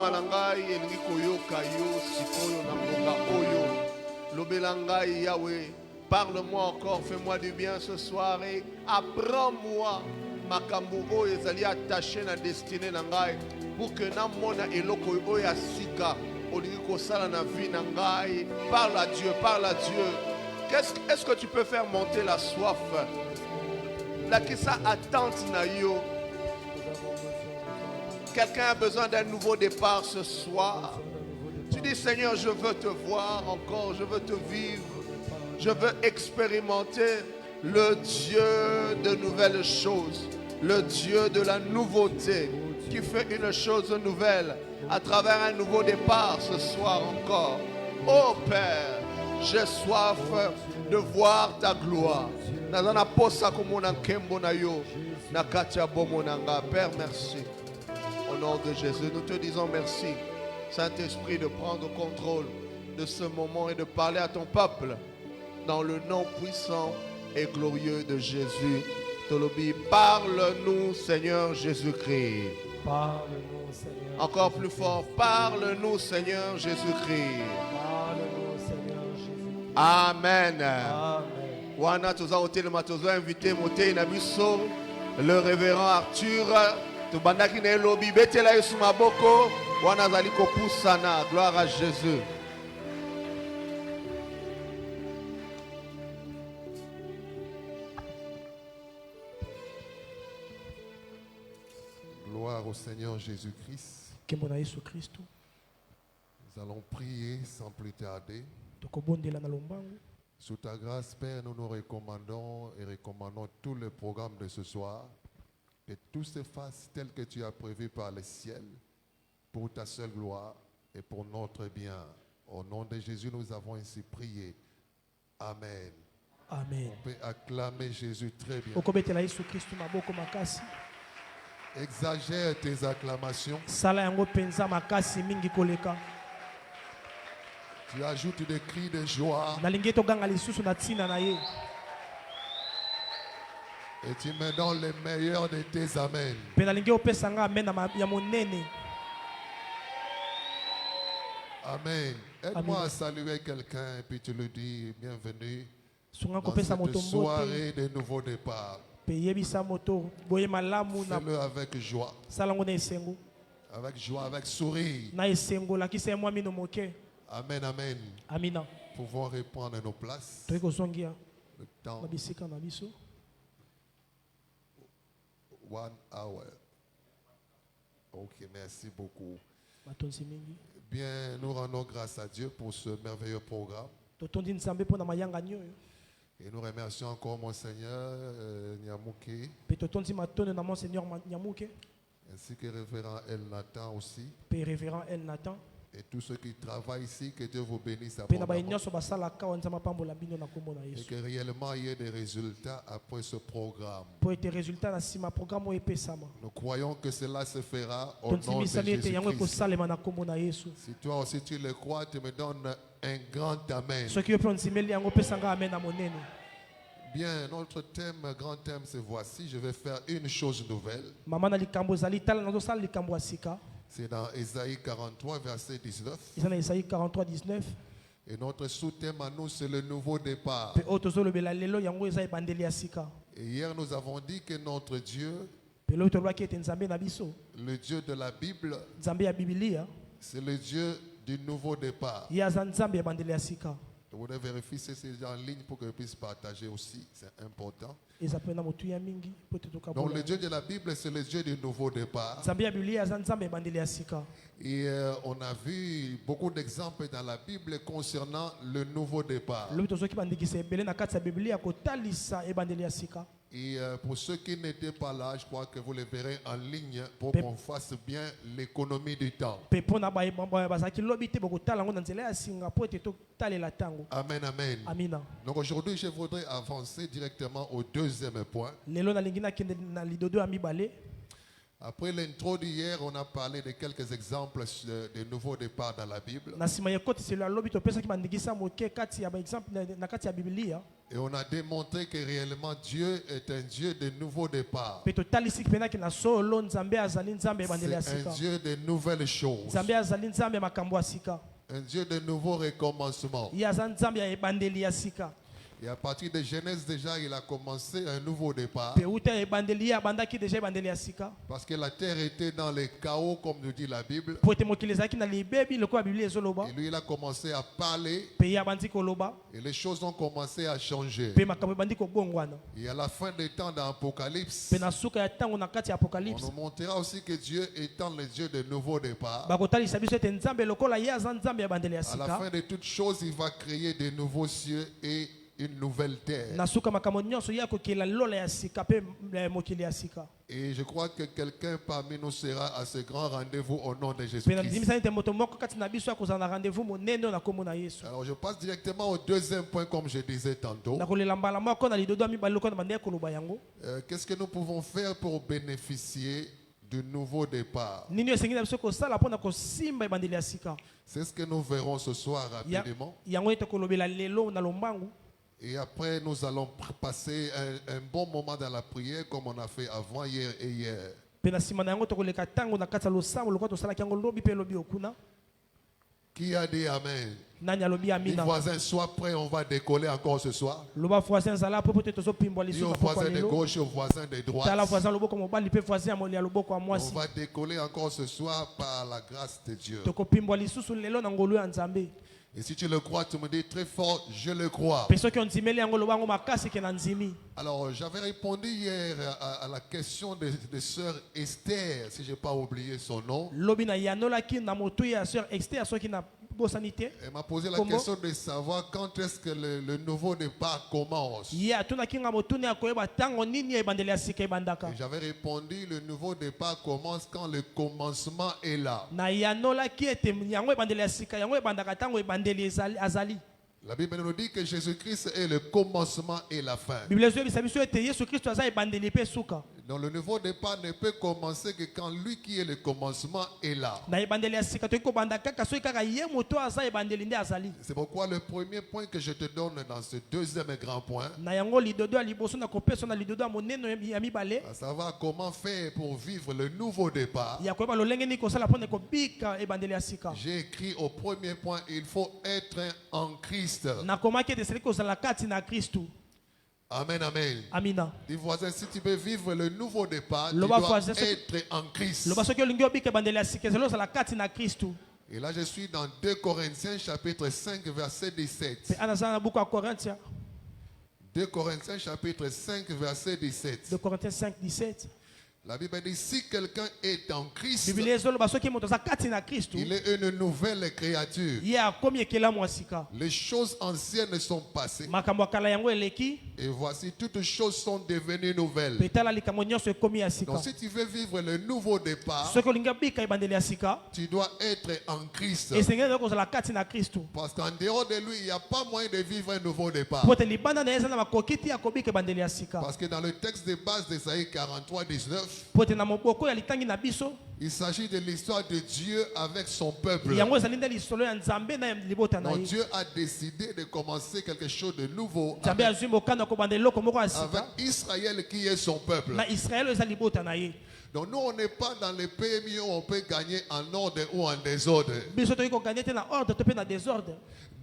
Manangai elingi koyoka yo sikoyo na ngonga oyo lobela ngai Yahweh, parle-moi encore, fais-moi du bien ce soir et apprends-moi makambo oyo ezali attaché na destinée na ngai pour que na mona eloko oyo ya sika olingi kosala na vie na ngai. Parle à Dieu, parle à Dieu. Est-ce que tu peux faire monter la soif? La kisa attente na yo. Quelqu'un a besoin d'un nouveau départ ce soir. Tu dis, Seigneur, je veux te voir encore, je veux te vivre, je veux expérimenter le Dieu de nouvelles choses, le Dieu de la nouveauté, qui fait une chose nouvelle à travers un nouveau départ ce soir encore. Oh Père, j'ai soif de voir ta gloire. Père, merci. Au nom de Jésus, nous te disons merci, Saint-Esprit, de prendre contrôle de ce moment et de parler à ton peuple dans le nom puissant et glorieux de Jésus. Tolobi, parle-nous, Seigneur Jésus-Christ. Parle-nous, Seigneur. Encore plus fort, parle-nous, Seigneur Jésus-Christ. Parle-nous, Seigneur Jésus. Amen. Amen. Wana toza hotel matoza invité moté nabiso le révérend Arthur. Tubandaki na elobi betela Yesu maboko wana zali kopusana. Gloire à Jésus. Gloire au Seigneur Jésus-Christ. Nous allons prier sans plus tarder. Sous ta grâce, Père, nous nous recommandons et recommandons tout le programme de ce soir. Que tout se fasse tel que tu as prévu par le ciel, pour ta seule gloire et pour notre bien. Au nom de Jésus, nous avons ainsi prié. Amen. Amen. On peut acclamer Jésus très bien. Exagère tes acclamations. Tu ajoutes des cris de joie. Et tu me donnes le meilleur de tes amens. Amen. Aide-moi à saluer quelqu'un et puis tu lui dis bienvenue dans cette soirée de nouveau départ. Fais-le avec joie. Avec joie, avec sourire. Amen, amen. Amina. Pouvons reprendre nos places. Le temps. 1 hour. Ok, merci beaucoup. Bien, nous rendons grâce à Dieu pour ce merveilleux programme. Et nous remercions encore mon Seigneur Nyamouké, ainsi que révérend El Nathan aussi. Et tous ceux qui travaillent ici, que Dieu vous bénisse abondamment. Et que réellement il y ait des résultats après ce programme. Nous croyons que cela se fera au nom de Jésus-Christ. Si toi aussi tu le crois, tu me donnes un grand amen. Bien, notre thème, grand thème, c'est voici. Je vais faire une chose nouvelle. C'est dans Ésaïe 43, verset 19. Et notre sous-thème à nous, c'est le nouveau départ. Et hier, nous avons dit que notre Dieu, le Dieu de la Bible, c'est le Dieu du nouveau départ. Je voudrais vérifier si c'est en ligne pour que je puisse partager aussi. C'est important. Donc le Dieu de la Bible, c'est le Dieu du nouveau départ. Et on a vu beaucoup d'exemples dans la Bible concernant le nouveau départ. Et pour ceux qui n'étaient pas là, je crois que vous les verrez en ligne pour qu'on fasse bien l'économie du temps. Amen, amen. Donc aujourd'hui, je voudrais avancer directement au deuxième point. Après l'intro d'hier, on a parlé de quelques exemples de nouveaux départs dans la Bible. Et on a démontré que réellement Dieu est un Dieu de nouveau départ. Pe totalisi pena ke na solo Nzambe azali Nzambe ebandeli ya C'est un sika. Dieu de nouvelles choses. Nzambe azali Nzambe ya makambo ya sika. Un Dieu de nouveaux recommencements. Ye aza Nzambe ya ebandeli ya sika. Et à partir de Genèse déjà, il a commencé un nouveau départ. Pe uta ebandeli ya bandaki deja ebandeli ya sika. Parce que la terre était dans le chaos, comme nous dit la Bible. Po ete mokili ezalaki na libebi lokola Biblia ezoloba. Et lui, il a commencé à parler. Pe ye abandi koloba. Et les choses ont commencé à changer. Pe makambo ebandi kobongwana. Et à la fin des temps dans l'Apocalypse, Pe na suka ya ntango na kati ya on Apocalypse. nous montrera aussi que Dieu étant le Dieu de nouveau départ. Bakotalisa biso ete Nzambe lokola ye aza Nzambe ya ebandeli ya À la sika. fin de toutes choses, il va créer de nouveaux cieux et une nouvelle terre. Na suka makambo nyonso ye akokela lola ya sika pe mokili ya sika. Et je crois que quelqu'un parmi nous sera à ce grand rendez-vous au nom de Pe na Jésus-Christ. ndimisa ete moto moko kati na biso akozala na rendez-vous monene na kombo na Yesu. Alors je passe directement au deuxième point, comme je disais tantôt. Na kolela mbala moko na lidodo ya mibale lokola bande koloba yango. Qu'est-ce que nous pouvons faire pour bénéficier du nouveau départ? Nini esengi na biso kosala mpona kosimba ebandeli ya sika. C'est ce que nous verrons ce soir rapidement. Yango ete kolobela lelo na lombangu. Et après, nous allons passer un bon moment dans la prière comme on a fait avant, hier et hier. Pe na nsima na yango tokoleka ntango na kati ya losambo lokola tosalaki yango lobi pe lobi okuna. Qui a dit Amen? Nani alobi Les amina. voisins, sois prêts, on va décoller encore ce soir. Loba voisin zala po pote tozopimbwa Dis lisusu aux na pokwa voisins de lelo. gauche et aux voisins de Tala droite. voisin loboko mobali pe voisin ya loboko ya On mwasi. va décoller encore ce soir par la grâce de Dieu. Tokopimbwa lisusu lelo na ngolu ya Nzambe. Et si tu le crois, tu me dis très fort, je le crois. Pe soki ondimeli yango loba yango makasi ke na nzimi. Alors, j'avais répondu hier à la question de sœur Esther, si je n'ai pas oublié son nom. Lobi na yanolaki na motu ya sœur Esther soki na bosanité. Elle m'a posé la Comment? question de savoir quand est-ce que le nouveau départ commence. Ye atunaki nga motuni ya koyeba ntango nini ebandeli ya sika ebandaka. Et j'avais répondu, le nouveau départ commence quand le commencement est là. Na yanolaki ete yango ebandeli ya sika yango ebandaka ntango ebandeli azali. La Bible nous dit que Jésus-Christ est le commencement et la fin. Biblia ezobisa biso ete Yesu Kristo aza ebandeli pe suka. Donc le nouveau départ ne peut commencer que quand lui qui est le commencement est là. Na ebandeli ya sika toki kobanda kaka soki kaka ye moto aza ebandeli nde azali. C'est pourquoi le premier point que je te donne dans ce deuxième grand point, Na yango lidodo ya liboso na kopesa na lidodo ya monene ya mibale. à savoir comment faire pour vivre le nouveau départ, Ya koyeba lolenge nini kosala mpona kobika ebandeli ya sika. j'ai écrit au premier point, il faut être en Christ. Nakomaki ete esili kozala kati na Kristu. Amen, amen. Amina. Dis voisin, si tu veux vivre le nouveau départ, tu Loba dois voisin, être en Christ. Loba soki olingi obika ebandeli ya sika ezali ozala kati na Kristu. Et là, je suis dans 2 Corinthiens chapitre 5, verset Pe 17. anazala na buku ya Korintia. 2 Corinthiens chapitre 5, verset 17. De Corinthiens 5, 17. La Bible dit, si quelqu'un est en Christ, Biblia ezoloba soki moto aza kati na Kristu. il est une nouvelle créature. Ye akomi ekelamu ya sika. Les choses anciennes sont passées. Makambo ya kala yango eleki. Et voici, toutes choses sont devenues nouvelles. Pe tala likambo nyonso ekomi ya sika. Donc si tu veux vivre le nouveau départ, Soki olingi obika ebandeli ya sika. tu dois être en Christ. Esengeli kozala kati na Kristu. Parce qu'en dehors de lui, il n'y a pas moyen de vivre un nouveau départ. Po ete libanda na ye eza na makoki ti ya kobika ebandeli ya sika. Parce que dans le texte de base d'Ésaïe 43, 19, Po ete na moboko ya litangi na biso. il s'agit de l'histoire de Dieu avec son peuple. Yango ezali nde lisolo ya Nzambe na libota na Donc ye. Dieu a décidé de commencer quelque chose de nouveau Nzambe azwi mokano kobanda eloko moko ya avec sika. Israël qui est son peuple. Na Israel eza libota na ye. Donc nous, on n'est pas dans les PMI où on peut gagner en ordre ou en désordre. Biso toki kokanye te na ordre to pe na désordre.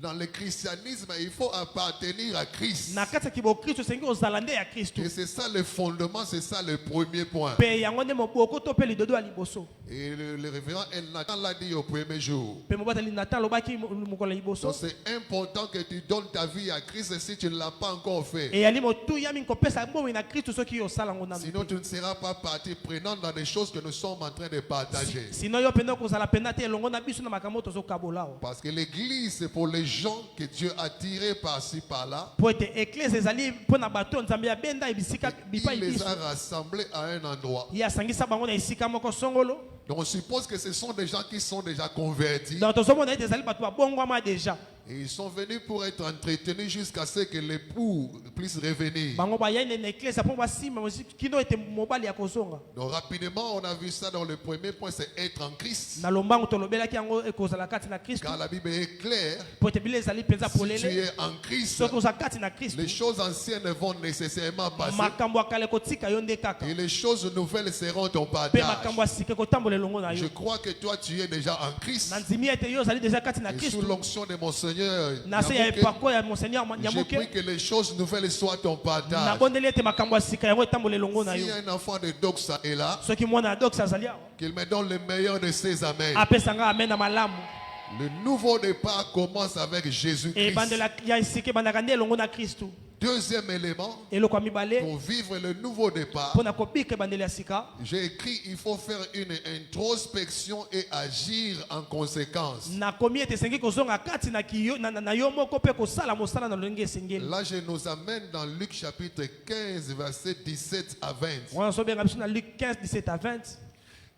Dans le christianisme, il faut appartenir à Christ. Na kati ya kibokristo esengi ozala nde ya Kristu. Et c'est ça le fondement, c'est ça le premier point. Pe yango nde moboko to pe lidodo ya liboso. Et le révérend Nathan l'a dit au premier jour. Pe mobateli Nathan lobaki mokolo ya liboso. Donc c'est important que tu donnes ta vie à Christ si tu ne l'as pas encore fait. E yali motu yami kopesa bomi na Kristu soki osala ngo na. Sinon tu ne seras pas partie prenante dans des choses que nous sommes en train de partager. Sinon yo penda kozala penda te elongo na biso na makambo tozo kabolao. Parce que l'église, c'est pour les gens que Dieu a tirés par-ci par-là. Po ete église ezali mpona bato Nzambe ya benda ebisika bipa Il les ibiso. a rassemblés à un endroit. Ya sangisa bango na esika moko songolo. Donc on suppose que ce sont des gens qui sont déjà convertis. Donc tozomona ete ezali bato babongwama déjà. Et ils sont venus pour être entretenus jusqu'à ce que l'époux puisse revenir. bango bayende na église pour basima kino ete mobali ya kozonga Donc rapidement, on a vu ça dans le premier point, c'est être en Christ. na lombango tolobelaki yango ekozala kati na Kristo Car la Bible est claire, po ete bile ezali penza si tu polele es en Christ, soki oza kati na Kristo les choses anciennes vont nécessairement passer makambo ya kale kotika yo nde kaka et les choses nouvelles seront ton pe partage. makambo ya sika kotambola elongo na Je yo crois que toi, tu es déjà en Christ. na ndimi ete yo ozali deja kati na Et sous Kristo l'onction de mon Seigneur, na se ya epako ya monseigneur je nyamuke prie que les choses nouvelles soient ton partage. nabondeli ete makambo ya sika yango etambola elongo na Si yo un enfant de Doxa est là, soki mwana ya dox azali awa qu'il me donne le meilleur de ses amens. apesanga amen na malamu Le nouveau départ commence avec Jésus-Christ. ebandela ya sika ebandaka nde elongo na Kristo Deuxième élément, eloko ya mibale pour vivre le nouveau départ, mpo na kobika ebandeli ya sika j'ai écrit il faut faire une introspection et agir en conséquence. nakomi ete esengi kozonga kati na yo moko mpe kosala mosala na lolenge esengeli Là, je nous amène dans Luc chapitre 15, versets 17 à 20. wana tozobenga biso na Luc 15 17 à 20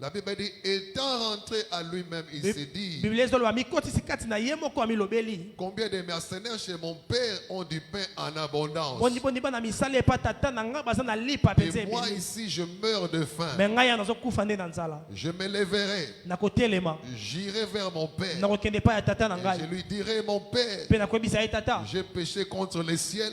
La Bible dit, étant rentré à lui-même, il s'est dit, biblia ezoloba mikotisi kati na ye moko amilobeli combien de mercenaires chez mon père ont du pain en abondance. bondi bana misala epa tata na nga baza na lipa mpenza Et moi ebele ici, je meurs de faim. me ngai ya nazokufa nde na nzala Je me lèverai, nakotelema j'irai vers mon père. nakokende epai ya tata na Et je ngai lui dirai, mon père, mpe nakoyebisa ye tata j'ai péché contre le ciel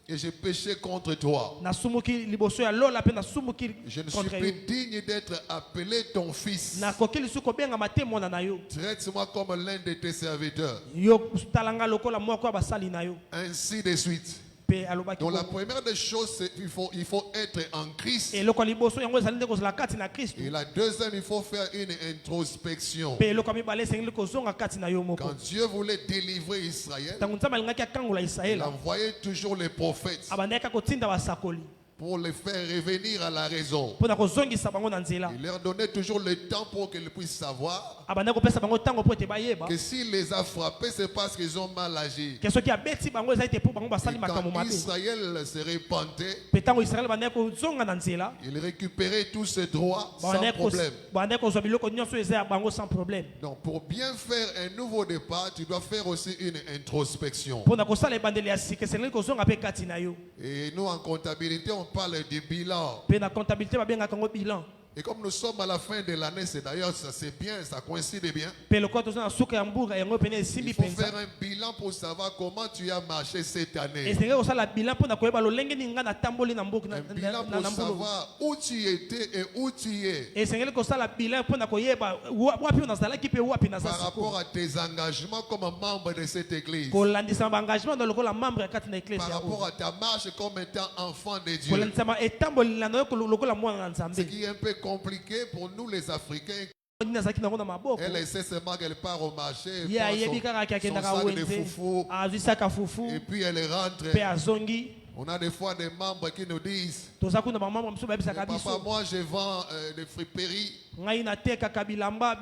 et j'ai péché contre toi. nasumuki liboso ya lola mpe nasumuki Je ne suis contre plus yo digne d'être appelé ton fils. nakoki lisusu kobengama te mwana na yo Traite-moi comme l'un de tes serviteurs. yo talanga lokola moko ya basali na yo Ainsi de suite. mpe alobaki Donc la bongo. première des choses, c'est qu'il faut être en Christ. eloko ya liboso yango ezali nde kozala kati na Kristo Et la deuxième, il faut faire une introspection. mpe eloko ya mibale esengeli kozonga kati na yo moko Quand Dieu voulait délivrer Israël, ntango nzambe alingaki akangola il israela envoyait toujours les prophètes abandaki kotinda basakoli pour les faire revenir à la raison. mpo na kozongisa bango na nzela Il leur donnait toujours le temps pour qu'ils puissent savoir abandaki kopesa bango ntango mpo ete bayeba que s'il les a frappés, c'est parce qu'ils ont mal agi. ke soki abeti bango eza ete mpo bango Et basali makambo quand mabe Israël se repentait, mpe ntango israele bandaki kozonga na nzela il récupérait tous ses droits sans problème. bandaki kozwa biloko nyonso eza ya bango sans problème Donc pour bien faire un nouveau départ, tu dois faire aussi une introspection. mpo na kosala ebandeli ya sika esengeli kozonga mpe kati na yo Et nous en comptabilité, on parle du bilan. mpe na comptabilité babengaka yango bilan Et comme nous sommes à la fin de l'année, c'est d'ailleurs ça c'est bien, ça coïncide bien. mpe lokola toza na suka ya mbuka yango pene esimbi Il faut mpenza faire un bilan pour savoir comment tu as marché cette année. esengeli kosala bilan mpo na koyeba lolenge nini ngai natamboli na mboka Un bilan pour na mbulu savoir où tu étais et où tu es esengeli kosala bilan mpo na koyeba wapi nazalaki mpe wapi naza par rapport sikoyo à tes engagements comme membre de cette église, kolandisa baengagement na lokola membre ya kati na eklese par yango rapport à ta marche comme étant enfant de Dieu. kolandisama etamboli na yo lokola mwana na Ce nzambe qui est un peu compliqué pour nous les Africains. nini nazalaki nango na maboko Elle sait seulement qu'elle part au marché, elle ye prend ayebi kaka son akendaka sac de wenze foufou azwi saka fufu et puis elle rentre. mpe azongi On a des fois des membres qui nous disent, toza kuna bamambre mosusu bayebisaka papa, biso moi je vends des friperies. ngai natekaka bilamba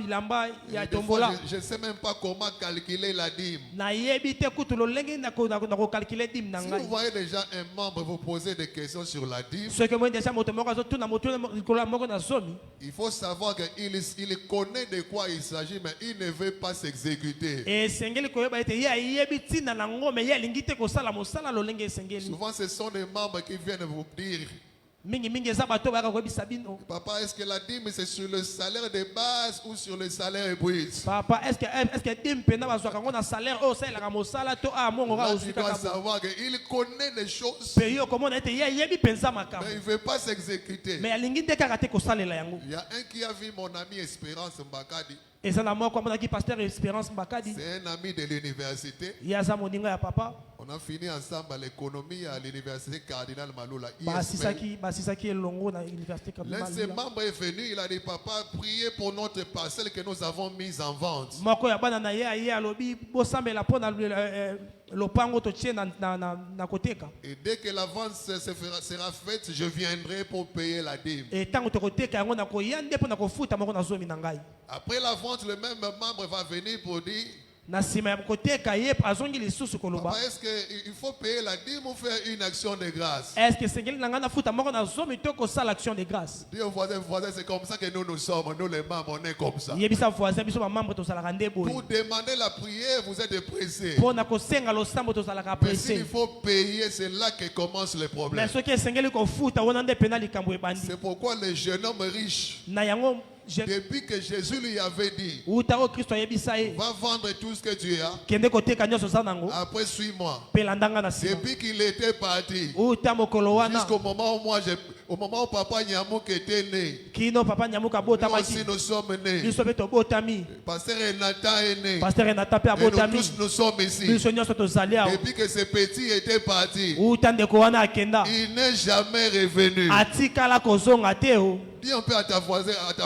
ya Et des fois, tombola je ne sais même pas comment calculer la dîme. nayebi te kutu lolenge nakokalkule dime na Si ngai vous voyez déjà un membre vous poser des questions sur la dîme, soki omoi deja moto moko azotuna motu likolo ya moko na zomi il faut savoir qu'il connaît de quoi il s'agit, mais il ne veut pas s'exécuter. esengeli koyeba ete ye ayebi ntina na ngo me ye alingi te kosala mosala lolenge esengeli Souvent, ce sont des membres qui viennent vous dire, mingimingi eza bato bayaka koyebisa bino papa, est-ce que la dîme c'est sur le salaire de base ou sur le salaire brut? papa estce dime mpena bazwaka ngo na salaire oyo osalelaka mosala to a mongo Là, kaka tu ozwi dois kaka bo savoir qu'il connaît les choses, mpe yo komona ete ye ayebi mpenza makambo mais il ne veut pas s'exécuter. me alingi te kaka te kosalela yango Il y a un qui a vu mon ami Espérance Mbakadi. eza na moko amonaki pasteur espérance mbakadi C'est un ami de l'université. ye aza moninga ya papa On a fini ensemble à l'économie à l'université Cardinal Maloula. ISP. basisaki elongo na université L'un de ses membres est venu, il a dit, papa, priez pour notre parcelle que nous avons mise en vente. moko ya bana na ye aye alobi bosambela mpo na lopango totie na koteka Et dès que la vente sera faite, je viendrai pour payer la dîme. e ntango tokoteka yango nakoya nde mpo na kofuta moko na zomi na ngai Après la vente, le même membre va venir pour dire, na sima ya koteka ye azongi lisusu koloba. Papa, est-ce qu'il faut payer la dîme ou faire une action de grâce? Est-ce que sengeli na ngana futa moko na zomi to ko sala action de grâce? Dis aux voisins, c'est comme ça que nous sommes, nous les membres, on est comme ça. Yebisa voisin biso ba membre to sala kande boy. Pour demander la prière, vous êtes pressés. Pour na ko senga lo sambo to sala ka Mais s'il pressé. faut payer, c'est là que commence le problème. Mais ce que sengeli ko futa wona nde penali kambo ebandi. C'est pourquoi le jeune homme riche, Na yango depuis que Jésus lui avait dit, uta o Kristo yebisa ye. va vendre tout ce que tu as, Kende koteka nyoso za nango. après suis-moi. Pe landanga na sima. Depuis qu'il était parti, Uta mokolo wana. jusqu'au moment où au moment où papa Nyamouk était né, Kino papa nyamuka bota nous aussi maki. nous sommes nés. Biso be to botami. Pasteur Nathan est né. Pasteur Renata pe Et nous abotami. tous nous sommes ici. Biso nyoso to zali awo. Depuis que ce petit était parti, Uta ndeko wana akenda. il n'est jamais revenu. Atikala kozonga te o. Dis un peu à ta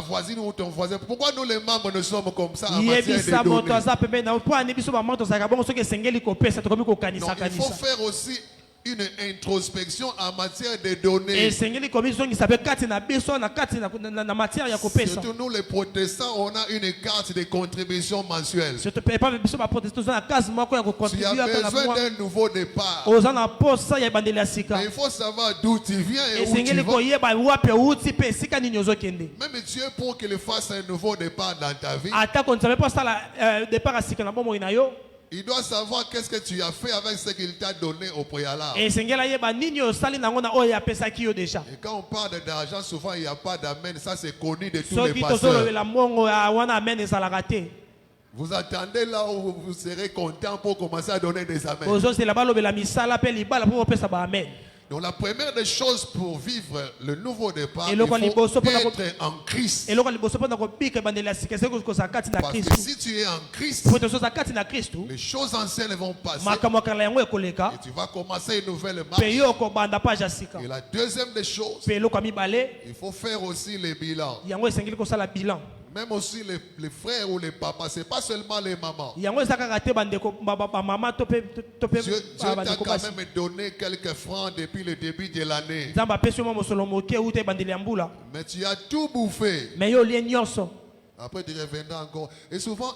voisine ou ton voisin, pourquoi nous les membres ne sommes comme ça en matière Yebisa de moto données? aza pembe na po ani biso ba moto saka bongo soki sengeli kopesa to komi ko Non, kanisa il faut kanisa. faire aussi une introspection en matière de données. Et sengeli komi zongi sabe kati na biso na kati na matière ya kopesa. Surtout nous les protestants, on a une carte de contribution mensuelle. Surtout pas biso ba protestant na case moko ya ko Tu as contribuer na besoin moi. d'un nouveau départ. Ozana posa ya bandeli ya sika. Mais il faut savoir d'où tu viens et Et où tu sengeli vas. ko yeba wapi uti pe sika nini ozokende. Même Dieu, pour qu'il fasse un nouveau départ dans ta vie, Ata ko nsabe posa la départ à sika na bomo ina yo. il doit savoir qu'est-ce que tu as fait avec ce qu'il t'a donné au préalable. Et sengela yeba nini osali nango na oya pesa ki yo déjà. Et quand on parle d'argent, souvent il n'y a pas d'amen. Ça, c'est connu de tous les Soki pasteurs. tozolo la mongo ya wana amen ezalaka te. Vous attendez là où vous serez content pour commencer à donner des amens. Ozo c'est la balobela misala pe libala po pesa ba amen. Donc la première des choses pour vivre le nouveau départ, Et il le faut liboso pour la- être en Christ. Et loko liboso pona ko pika bandeli ya sika seko ko sakati na Parce que Kristo. si tu es en Christ, Po to sakati na Kristo. les choses anciennes vont passer Makamwa kala yango ekoleka. et tu vas commencer une nouvelle Pe marche. yo ko banda page ya sika. Et la deuxième des choses, Pe loko mibale il faut faire aussi les bilans. yango esengeli ko sala bilan. Même aussi les frères ou les papas, c'est pas seulement les mamans. Yango ezaka te bandeko ba mama to pe Dieu t'a bandeko quand basi. même donné quelques francs depuis le début de l'année. Zamba pesi mo mosolo moke ute bandeli ya mbula. Mais tu as tout bouffé. Mais yo lie nyonso. Après, tu reviendras encore. Et souvent,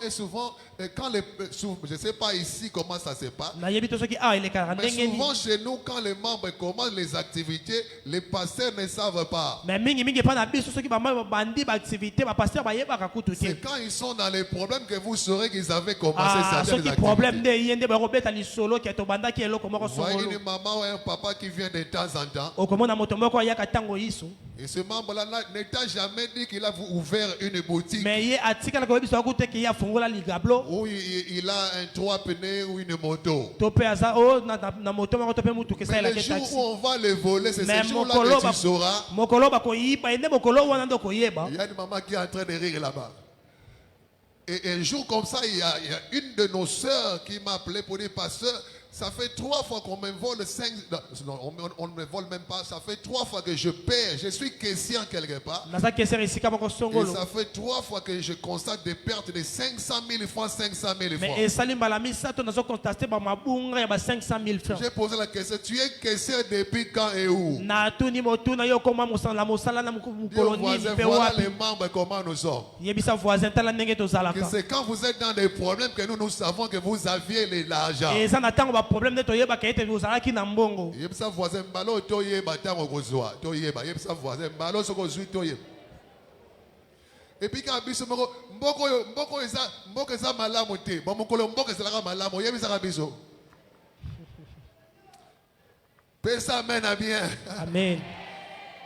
quand je ne sais pas ici comment ça se passe. Na yebi to soki a ile kara Mais ndenge ni. souvent, chez nous, quand les membres commencent les activités, les pasteurs ne savent pas. Mais mingi pa na biso soki ba bandi ba activité ba pasteur ba yeba ka kutu te. C'est quand ils sont dans les problèmes que vous saurez qu'ils avaient commencé Ah, certaines soki problème activités. de yende ba robeta li solo ki to banda ki eloko moko Vous voyez solo. une maman ou un papa qui vient de temps en temps. Okomona moto moko ya katango yiso. Et ce membre-là ne t'a jamais dit qu'il a ouvert une boutique. Mais ye atika ko biso akute ki ya fungola ligablo. Où il a un 3 pneus ou une moto. To pe aza o na moto moko to pe mutu ke Mais sa la le ke jour taxi. où on va le voler, c'est Mais ce jour-là mokolo que tu sauras. mokolo ba ko yiba ende mokolo wana ndo ko yeba. Il y a une maman qui est en train de rire là-bas. Et un jour comme ça, il y a une de nos sœurs qui m'a appelé pour dire, pasteur, ça fait 3 fois qu'on me vole 5... Non, on ne me vole même pas. Ça fait 3 fois que je perds. Je suis caissier quelque part. Naza ke ser isika moko Et songolo. ça fait 3 fois que je constate des pertes de 500 000 francs, 500 000 francs. Mais esali mbala misato nazo constater ba mabunga ya ba 500 000 francs. J'ai posé la question, tu es caissier depuis quand et où? Na tuni motuna yo koma mosala mosala na Dis aux mukolo nini voisins, pe voilà wapi. les membres, comment nous sommes. Yebisa voisin tala ndenge to Que zalaka. c'est quand vous êtes dans des problèmes que nous savons que vous aviez l'argent. Et ça n'attend pas problème de toyeba ka ete ozalaki na mbongo. Yebisa voisin mbalo toyeba tango kozwa toyeba yebisa voisin mbalo soko zwi toyeba. Et puis quand biso mboko eza malamu te ba mokolo mboko ezalaka malamu yebisa biso. Pesa amen à bien. Amen.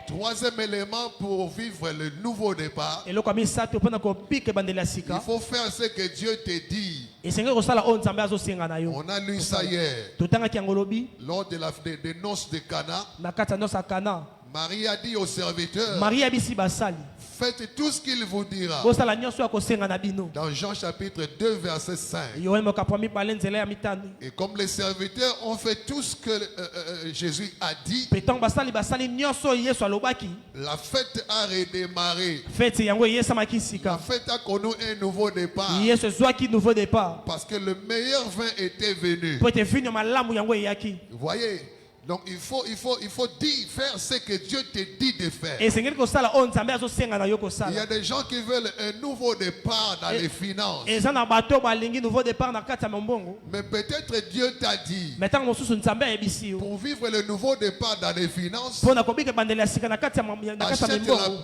Troisième élément pour vivre le nouveau départ, Et loko misato pona ko pike bandela il sika. faut faire ce que Dieu te dit. Et senga ko sala on nzambe azo senga na yo. On a lu ça hier Totanga ki angolobi lors de des noces de Cana. na kata no sakana. Marie a dit aux serviteurs, Maria bisi basali. faites tout ce qu'il vous dira. Bo sala nyonso ya ko senga na bino. Dans Jean chapitre 2 verset 5. Yo mo ka promi balenzela ya mitano. Et comme les serviteurs ont fait tout ce que Jésus a dit, Petang basali nyonso yeso alobaki. la fête a redémarré. Fete yango yesa La makisika. fête a connu un nouveau départ. Yeso zwaki nouveau départ. Parce que le meilleur vin était venu. Po te finyo malamu yango yaki. Vous voyez, Donc il faut dire, faire ce que Dieu te dit de faire. esengeli kosala oyo nzambe azosenga na yo Il y kosala a des gens qui veulent un nouveau départ dans les finances. eza na bato balingi nouveau départ na kati ya mombongo Mais peut-être Dieu t'a dit, me ntango mosusu nzambe ayebisi yo pour vivre le nouveau départ dans les finances, mpo na kobika ebandeli ya sika na kati ya mombongo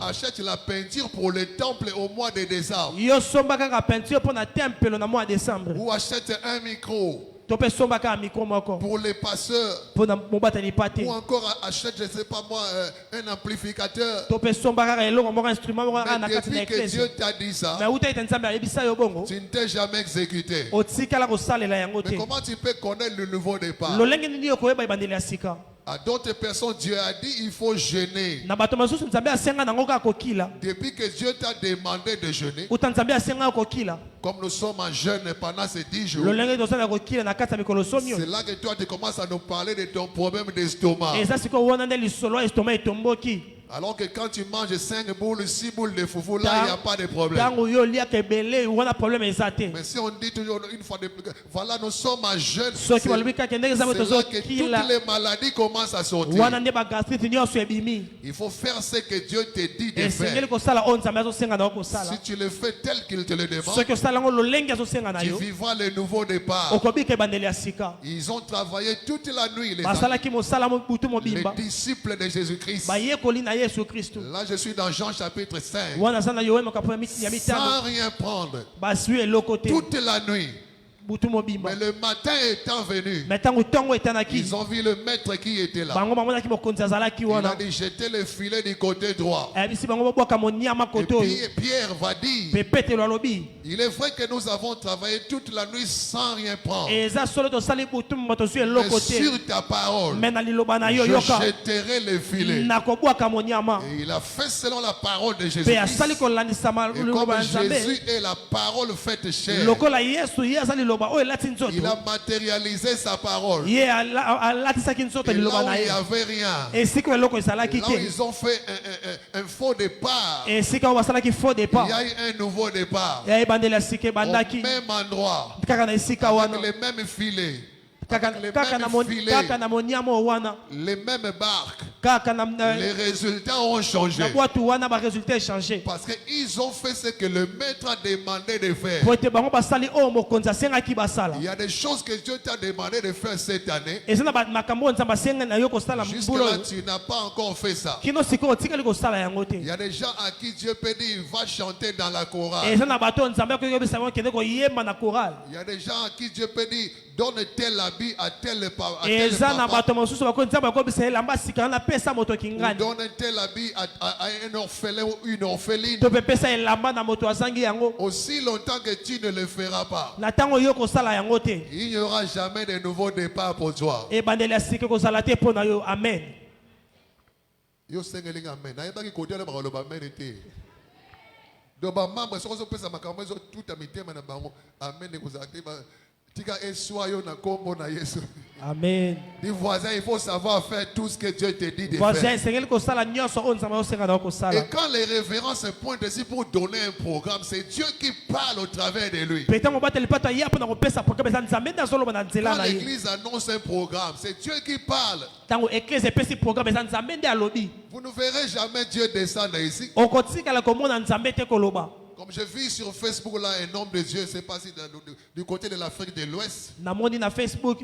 achète la peinture pour le temple au mois de décembre. yo somba kaka peinture mpo na tempelo na mois ya décembre Ou achète un micro to mpe somba kaka mikro moko pour les passeurs. mpo na mobateli pa te Ou encore achète, je ne sais pas moi, un amplificateur. to mpe somba kaka eloko moko instrument moko kaka na Mais kati na depuis que Dieu eklese t'a dit ça, me uta ete nzambe ayebisa yo bongo tu ne t'es jamais exécuté. otikala kosalela yango Mais te comment tu peux connaître le nouveau départ? lolenge nini yo koyeba ebandeli ya sika À d'autres personnes, Dieu a dit il faut jeûner. na bato mosusu nzambe asenga nango kaka kokila Depuis que Dieu t'a demandé de jeûner, uta nzambe asenga yo kokila comme nous sommes en jeûne pendant ces 10 jours, lolenge tozala kokila na kati ya mikolo somi c'est oyo là que toi tu commences à nous parler de ton problème d'estomac. eza sikoyo wana nde lisolo ya estoma etomboki Alors que quand tu manges 5 boules, 6 boules de foufou, là il n'y a pas de problème. ntango yo oliaka ebele wana problème eza te Mais si on dit toujours une fois de plus, voilà, nous sommes en jeûne, soki c'est balobi kaka ndenge nzambe là que toutes tozokila les maladies commencent à sortir. wana nde bagastrite nyonso ebimi Il faut faire ce que Dieu te dit de esengeli faire. kosala oyo nzambe azosenga na yo kosala Si tu le fais tel qu'il te le demande, soki osala yango lolenge azosenga na tu yo vivras le nouveau départ. okobika ebandeli ya sika Ils ont travaillé toute la nuit, les basalaki mosala butu mobimba disciples de Jésus-Christ. bayekoli na yesu kristu Là, je suis dans Jean chapitre 5. wana aza na yowe mokapo ya Sans mitano rien prendre, bazwi eloko te toute la nuit. butu mobimba Mais le matin étant venu, me ntango ntongo etanaki ils ont vu le maître qui était là. bango bamonaki mokonzi azalaki Il a wana dit jetez le filet du côté droit. ayebisi bango bobwaka moniama Et kote oyo puis Pierre va dire, mpe petelo alobi il est vrai que nous avons travaillé toute la nuit sans rien prendre. eza solo tosali butu mbo tozwi Mais eloko te sur ta parole, me na liloba na yo je yoka jetterai le filet. nakobwaka moniama Et il a fait selon la parole de mpe Jésus. asali kolandisa Et comme liloba ya nzambe Jésus est la parole faite chair, lokola yesu ye aza liloba oyo elati nzoto il a matérialisé sa parole. ye alatisaki nzoto Et liloba là où na il n'y ye avait rien, esika eloko ezalaki là où te ils ont fait un faux départ, esika oyo basalaki faux il départ y a eu un nouveau départ. ya ebandeli ya sika Au ebandaki même endroit, kaka na esika avec wana les mêmes filets, kaka avec les kaka mêmes filets, na moniama oyo wana les mêmes barques. kaka na Les résultats ont changé. bwatu wana baresultat échangé Parce qu'ils ont fait ce que le maître a demandé de faire. po ete bango basali oyo mokonzi asengaki basala Il y a des choses que Dieu t'a demandé de faire cette année. eza na makambo oyo nzambe asenga na yo kosala mbula Jusque-là, oyo tu n'as pas encore fait ça. kino sikoyo otikali kosala yango te Il y a des gens à qui Dieu peut dire, va chanter dans la chorale. eza na bato oyo nzambe akoyebisa bango kende koyemba na chorale Il y a des gens à qui Dieu peut dire, donne tel habit à tel eza na papa. bato mosusu bakoki nzambe akobisa elamba asikana na pesa moto Ou kingani donne tel habit à un orphelin ou une orpheline. to mpe pesa elamba na moto azangi yango Aussi longtemps que tu ne le feras pas, na ntango yo kosala yango te il n'y aura jamais de nouveau départ pour toi. ebandeli ya sika kozala te mpo na yo amen Yo sengeling amen. Nayebaki kodia le bakoloba amen ete. Do ba membre soko so pesa makambo zo tout à mitema na bango. Amen ekozala te ba tika eswa yo na kombo na Yesu. amen Dis voisin, il faut savoir faire tout ce que Dieu te dit de voisin faire. esengeli kosala nyonso oyo nzambe azosenga na yo Et kosala quand les révérences se pointent ici pour donner un programme, c'est Dieu qui parle au travers de lui. mpe ntango bateli pato aya mpo na kopesa programe eza nzambe nde azoloba na nzela Quand na ye l'église annonce un programme, c'est Dieu qui parle. ntango eklise epesi programe eza nzambe nde alobi Vous ne verrez jamais Dieu descendre ici. okotikala komona nzambe te koloba Comme je vis sur Facebook là un homme de Dieu, c'est pas si du côté de l'Afrique de l'Ouest. namoni na facebook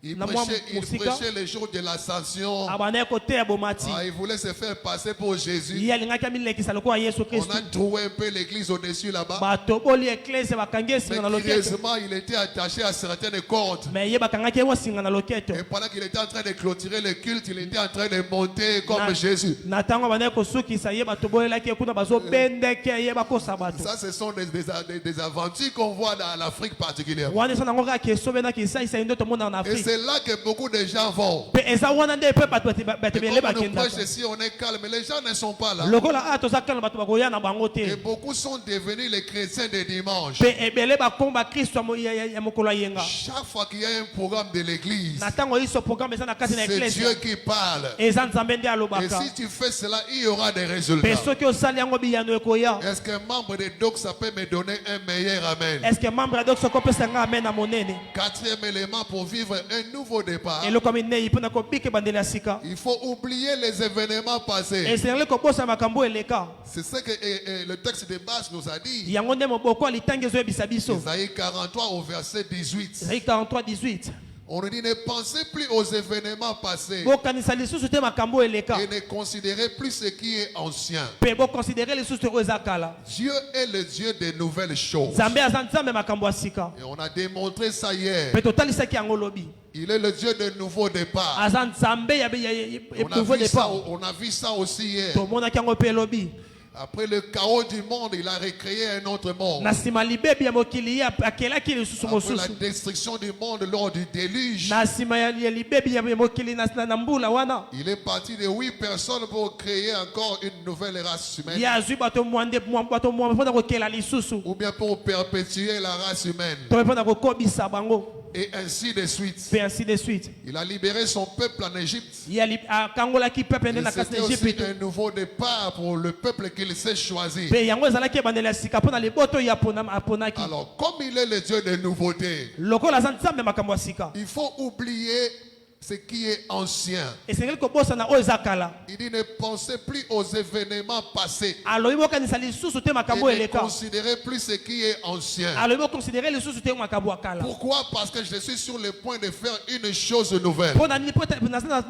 Il na mwa prêchait mosika les jours de l'ascension. abandaki koteya bomati Ah, il voulait se faire passer pour Jésus. ye alingaki amilekisa lokola yesu On kristu a trouvé un peu l'église au-dessus là-bas. batoboli eklise bakangi esinga na Mais loketo curieusement, il était attaché à certaines cordes. me ye bakangaki ye mosinga na loketo Et pendant qu'il était en train de clôturer le culte, il était en train de monter comme Na- Jésus. na ntango abandaki kosukisa ye batobolelaki ye kuna bazobendeke ye bakosa bato Ça, ce sont des aventures qu'on voit dans l'Afrique particulièrement. wana eza nango kaka keso benaki esalisa ye nde tomona na Et afrique c'est là que beaucoup de gens vont. mpe eza wana nde mpe bato Et ebele comme nous bakendaka prêchons ici, on est calme, mais les gens ne sont pas là. lokola a toza kala bato bakoya na bango Et te beaucoup sont devenus les chrétiens de dimanche. mpe ebele bakomi bakristo ya mokolo ayenga Chaque fois qu'il y a un programme de l'église, na ntango iso programme eza na kati na c'est Dieu eklese qui parle. eza nzambe nde Et alobaka si tu fais cela, il y aura des mpe résultats. soki osali yango biyano ekoya Est-ce qu'un membre de Doxa peut me donner un meilleur amen? est ce que membre ya doki soko opesa nga amen na monene Quatrième élément pour vivre un un nouveau départ, eloko minei mpona kobika bandeli ya sika il faut oublier les événements passés. esengeli kobosa makambo eleka C'est ce que le texte de base nous a dit. yango nde moboko alitangi ezoyebisa biso Isaïe 43 au verset 18. Isaïe 43:18 On nous dit ne pensez plus aux événements passés bokanisa lisusu te makambo eleka et ne considérez plus ce qui est ancien. mpe bokonsidere lisusu te oyo eza kala Dieu est le Dieu des nouvelles choses. nzambe aza nzambe makambo ya sika Et on a démontré ça hier. mpe totalisaki yango lobi Il est le Dieu de nouveaux départs. aza nzambe ya nouveau départ On a vu ça aussi hier. tomonaki yango mpe lobi Après le chaos du monde, il a recréé un autre monde. na nsima libebi ya mokili ye akelaki lisusu Après la mosusu destruction du monde lors du déluge, na nsima ya libebi ya mokili na mbula wana il est parti de 8 personnes pour créer encore une nouvelle race ye humaine. azwi bato mwambe mpona kokela lisusu Ou bien pour perpétuer la race humaine. to mpe mpona kokobisa bango Et ainsi de suite. mpe ainsi de suite Il a libéré son peuple en Égypte. ye akangolaki pepe nde Et na kasi c'était na aussi egypte un nouveau départ pour le peuple qu'il s'est choisi. mpe yango ezalaki ebandeli ya sika mpona liboto oyo aponaki Alors, comme il est le Dieu des nouveautés, lokola aza nzambe makambo ya sika il faut oublier ce qui est ancien. esengeli kobosana oyo eza kala Il dit ne pensez plus aux événements passés alobi bokanisa lisusu te et makambo ne eleka considérez plus ce qui est ancien. alobi bokonsidere lisusu te makambo ya kala Pourquoi? Parce que je suis sur le point de faire une chose nouvelle. mpo nani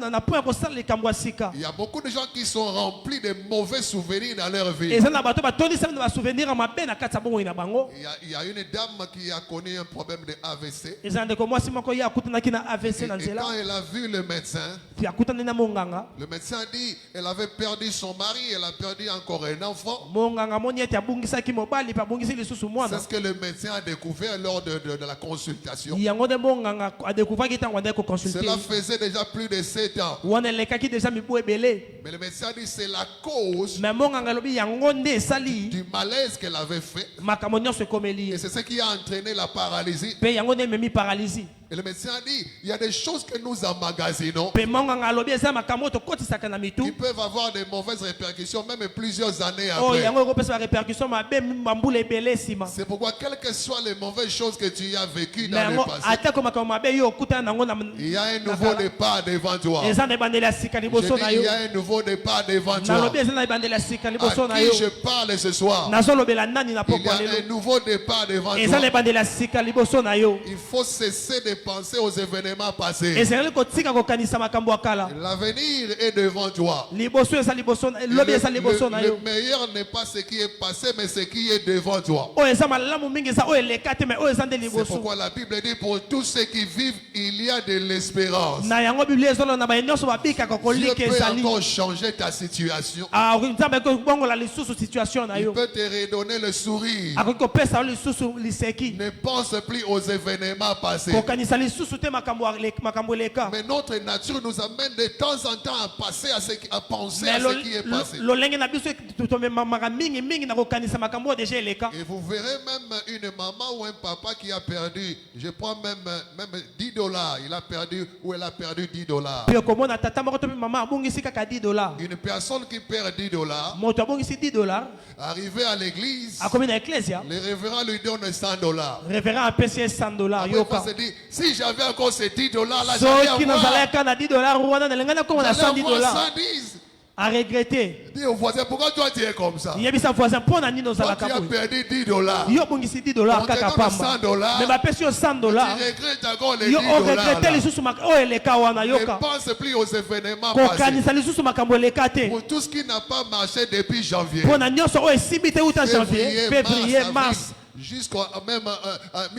na point ya kosala likambo ya sika Il y a beaucoup de gens qui sont remplis de mauvais souvenirs dans leur vie. eza na bato batondisami na basouvenir ya mabe na kati ya bomoi na bango Il y a une dame qui a connu un problème de AVC. eza ndeko mwasi moko ye akutanaki na Et, avc na et nzela quand elle a vu le médecin, puis akutani na monganga le médecin a dit elle avait perdu son mari, elle a perdu encore un enfant. monganga amoni ete abungisaki mobali mpe abungisi lisusu C'est mwana ce que le médecin a découvert lors de la consultation. yango nde monganga adekuvaki ntango andaki koconsulte Cela faisait déjà plus de 7 ans. wana elekaki deja mibu ebele Mais le médecin a dit c'est la cause me monganga alobi yango nde esali du malaise qu'elle avait fait. makambo nyonso ekomeli Et ye c'est ce qui a entraîné la paralysie. mpe yango nde ememi paralysie Et le médecin a dit il y a des choses que nous emmagasinons mpe monganga alobi eza makambo oyo tokotisaka na qui mitu peuvent avoir de mauvaises répercussions même plusieurs années oyo après. yango ekopesa barépercussion mabe bambula ebele nsima C'est pourquoi quelles que soient les mauvaises choses que tu as vécues me dans le yango passé, atako makambo mabe yo okutana nango il y a un nouveau départ devant toi. eza na ebandeli ya sika Je liboso dis, na il yo y a un nouveau départ devant toi. nalobi eza na ebandeli ya sika liboso na À yo qui je parle ce soir? nazolobela nani na Il y pokwa a lelo un nouveau départ devant eza na toi. ebandeli ya sika liboso na yo Il faut cesser de penser aux événements passés. ezali kotika kokanisa makambo ya kala L'avenir est devant toi. liboso eza liboso Et lobi eza liboso na yo le meilleur n'est pas ce qui est passé, mais ce qui est devant toi. oyo eza malamu mingi eza oyo eleka te me oyo eza nde C'est liboso pourquoi la Bible dit pour tous ceux qui vivent, il y a de l'espérance. na yango biblia ezoloba na baye nyonso babikaka Dieu kolika peut ezali encore changer ta situation. nzambe akoki kobongola lisusu situation na Il yo peut te redonner le sourire. akoki kopesa yo lisusu liseki Ne pense plus aux événements passés. kokanisa lisusu te makambo eleka Mais notre nature nous amène de temps en temps à penser à ce qui est passé. lolenge na biso tomemamaka mingi na kokanisa makambo oyo deja eleka Et vous verrez même une maman ou un papa qui a perdu, je prends même $10, il a perdu ou elle a perdu $10. mpe okomona tata moko to mpe mama abongisi kaka $10 Une personne qui perd $10, moto abongisi $10 arrivé à l'église, akomi na eklesia le révérend lui donne $100. révérend apesi ye $100 Après, il yoka faut se dire, si j'avais encore ces $10 là, j'allais soki avoir, nazalaka na $10 wana nalinga nakoma na j'allais avoir $110 110. à regretter Dis au voisin, pourquoi toi tu es comme ça? yebisa voisin mpo na nini Toi ozalaka tu as boye perdu $10. yo obongisi $10 On te kaka donne pamba $100. me bapesi yo Tu $100 regrettes encore les yo $10 oregrete là. lisusu oyo eleka wana Ne yoka pense plus aux événements passés. kokanisa lisusu makambo eleka te Pour tout ce qui n'a pas marché depuis janvier, mpo na nyonso oyo esimbi te uta janvier février avril, mars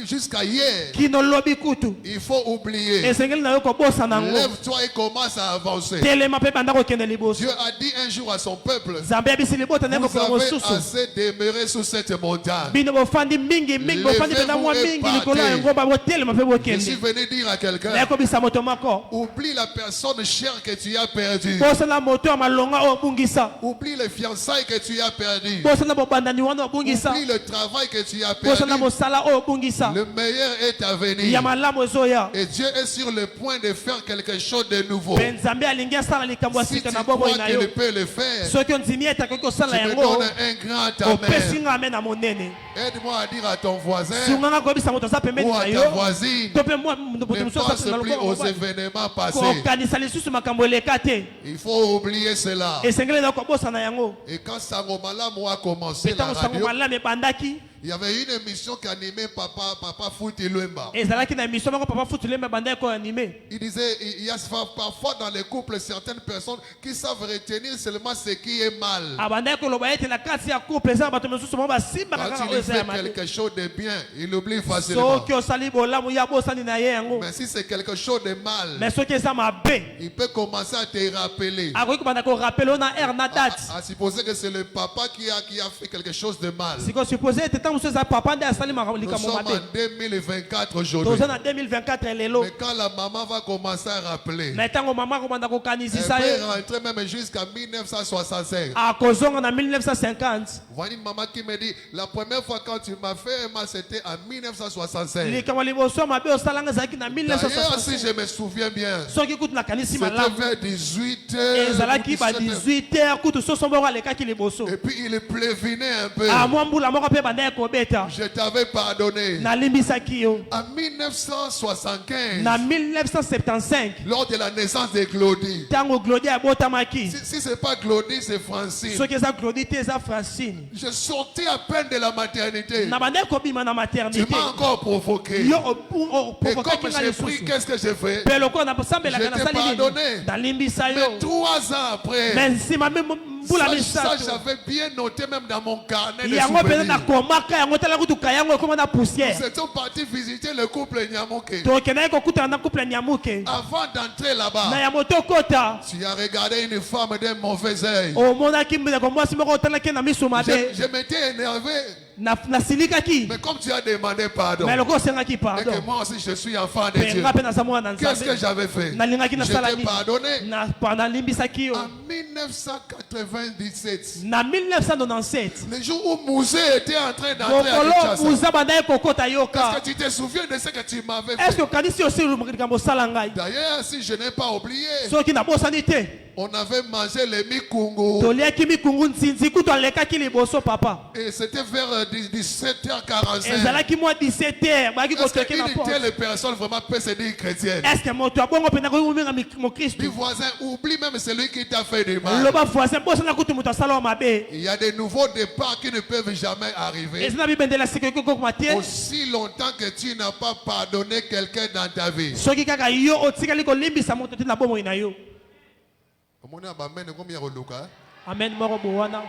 jusqu'à hier, kino lobi kutu il faut oublier. esengeli na yo kobosana yango Lève-toi et commence à avancer. telema mpe banda kokende liboso Dieu a dit un jour à son peuple, nzambe yabisi libota na ye vous mokolo avez mosusu assez demeurer sous cette montagne. bino bofandi mingi bofandi mpena mwa Levez-vous et mingi likolo ya partez. ngomba botelema mpe Je suis bokende venu dire à quelqu'un, nayekobisa moto moko oublie la personne chère que tu as perdue. bosana moto ya malonga oyo obungisa Oublie les fiançailles que tu as perdues. bosana bobandani wana obungisa Oublie le travail que tu as a perdu, bosana mosala oyo bungisa le meilleur est à ya venir. malamu ezoya Et Dieu est sur le point de faire quelque chose de nouveau. mpe nzambe alingi asala likambo ya Si tu sika na crois bomoi na yo qu'il peut le faire, soki ondimi ete akoki tu kosala me yango donnes un grand opesi amen. nga ame na monene Aide-moi à dire à ton voisin sunganga koyebisa moto aza pembeni ou na à yo ta voisine, to mpe moto ne mosusu pense asala na plus aux loboko événements passés. kokanisa lisusu makambo eleka te Il faut oublier cela. esengeli na kobosana yango Et quand Sango Malamu a commencé mpe la ntango sango radio, malamu ebandaki il y avait une émission qui animait Papa Fouti Luemba. ezalaki na émission moko papa futulembe ebandaki koanime Il disait, il y a parfois dans les couples certaines personnes qui savent retenir seulement ce qui est mal. abandaki koloba ete na kati ya couple eza na bato mosusu mo basimbaka Quand kaka il oyo eza fait ya mabe quelque chose de bien, il oublie facilement. soki osali bolamu ya bosani na ye yango Mais si c'est quelque chose de mal, mais soki eza mabe il peut commencer à te rappeler. akoki kobanda korapele o na aire na date À supposer que c'est le papa qui a fait quelque chose de mal. siko suppose ete ntango mosusu eza papa nde asali Nous likambo sommes mabe en 2024 aujourd'hui. toza na 2024 lelo Mais quand la maman va commencer à rappeler, mais ntango mama akobanda elle kokanisisa ye peut rentrer même jusqu'à 1965. akozonga na 1950 Voilà une maman qui me dit, la première fois quand tu m'as fait un mal, c'était en 1965. likambo liboso ya mabe osalanga ezalaki na D'ailleurs, si 1965 je me souviens bien, soki kutu nakanisi c'était malamu vers 18 heures. ezalaki ba 18h kutu soso moko alekaki liboso Et puis il pleuvinait un peu. amwa mbula moko mpe banda ya kobeta Je t'avais pardonné. nalimbisaki yo En 1975, na 1975 lors de la naissance de Claudie. ntango glodi abotamaki Si ce n'est pas Claudie, c'est Francine. soki eza glodi te eza francine Je sortais à peine de la maternité. na banda kobima na Tu maternité m'as encore provoqué. yo Et oprovokaki comme nga j'ai pris, lisusu qu'est-ce que j'ai fait? mpe lokola nasambelaka Je t'ai nasali nini pardonné. nalimbisa yo Mais 3 ans après, me nsima mbula ça misato j'avais bien noté même dans mon carnet de yango mpenza souvenirs. nakomaka yango tala kutuka yango ekoma na poussière Nous étions partis visiter le couple Nyamoke. tokendaki kokutana na couple nyamuke Avant d'entrer na là-bas, ya moto kota tu as regardé une femme d'un mauvais œil. omonaki ndeko mwasi moko otalaki na miso mabe Je m'étais énervé, nasilikaki mais comme tu as demandé pardon, me loko osengaki et pardon que moi aussi je suis enfant de mpe Dieu, nga mpe naza mwana na qu'est-ce que nzambe j'avais fait? nalingaki nasala Je t'ai nini pardonné. nalimbisaki yo En 1997, na 1997 le jour où Mouzé était en train d'entrer à mokolo Kinshasa, muza bandaki kokota est-ce yoka que tu te souviens de ce que tu m'avais est ce que fait? okanisi osi likambo osala ngai D'ailleurs, si je n'ai pas oublié, soki nabosani te on avait mangé les mikungu toliaki mikungu nzinzi kutu alekaki liboso papa et c'était vers 17h45. ezalaki mwa 17h baki Est-ce kotoki na qu'une porte telle personne vraiment peut se dire chrétienne? est ce que moto abongo mpenza koki kominga mokristu Du voisin, oublie même celui qui t'a fait du mal. loba voisin bosana kutu moto asala wa mabe Il y a des nouveaux départs qui ne peuvent jamais arriver eza na bibendela sika ekoki kokoma te aussi longtemps que tu n'as pas pardonné quelqu'un dans ta vie. soki kaka yo otikali kolimbisa moto te na bomoi na yo amen moko bowana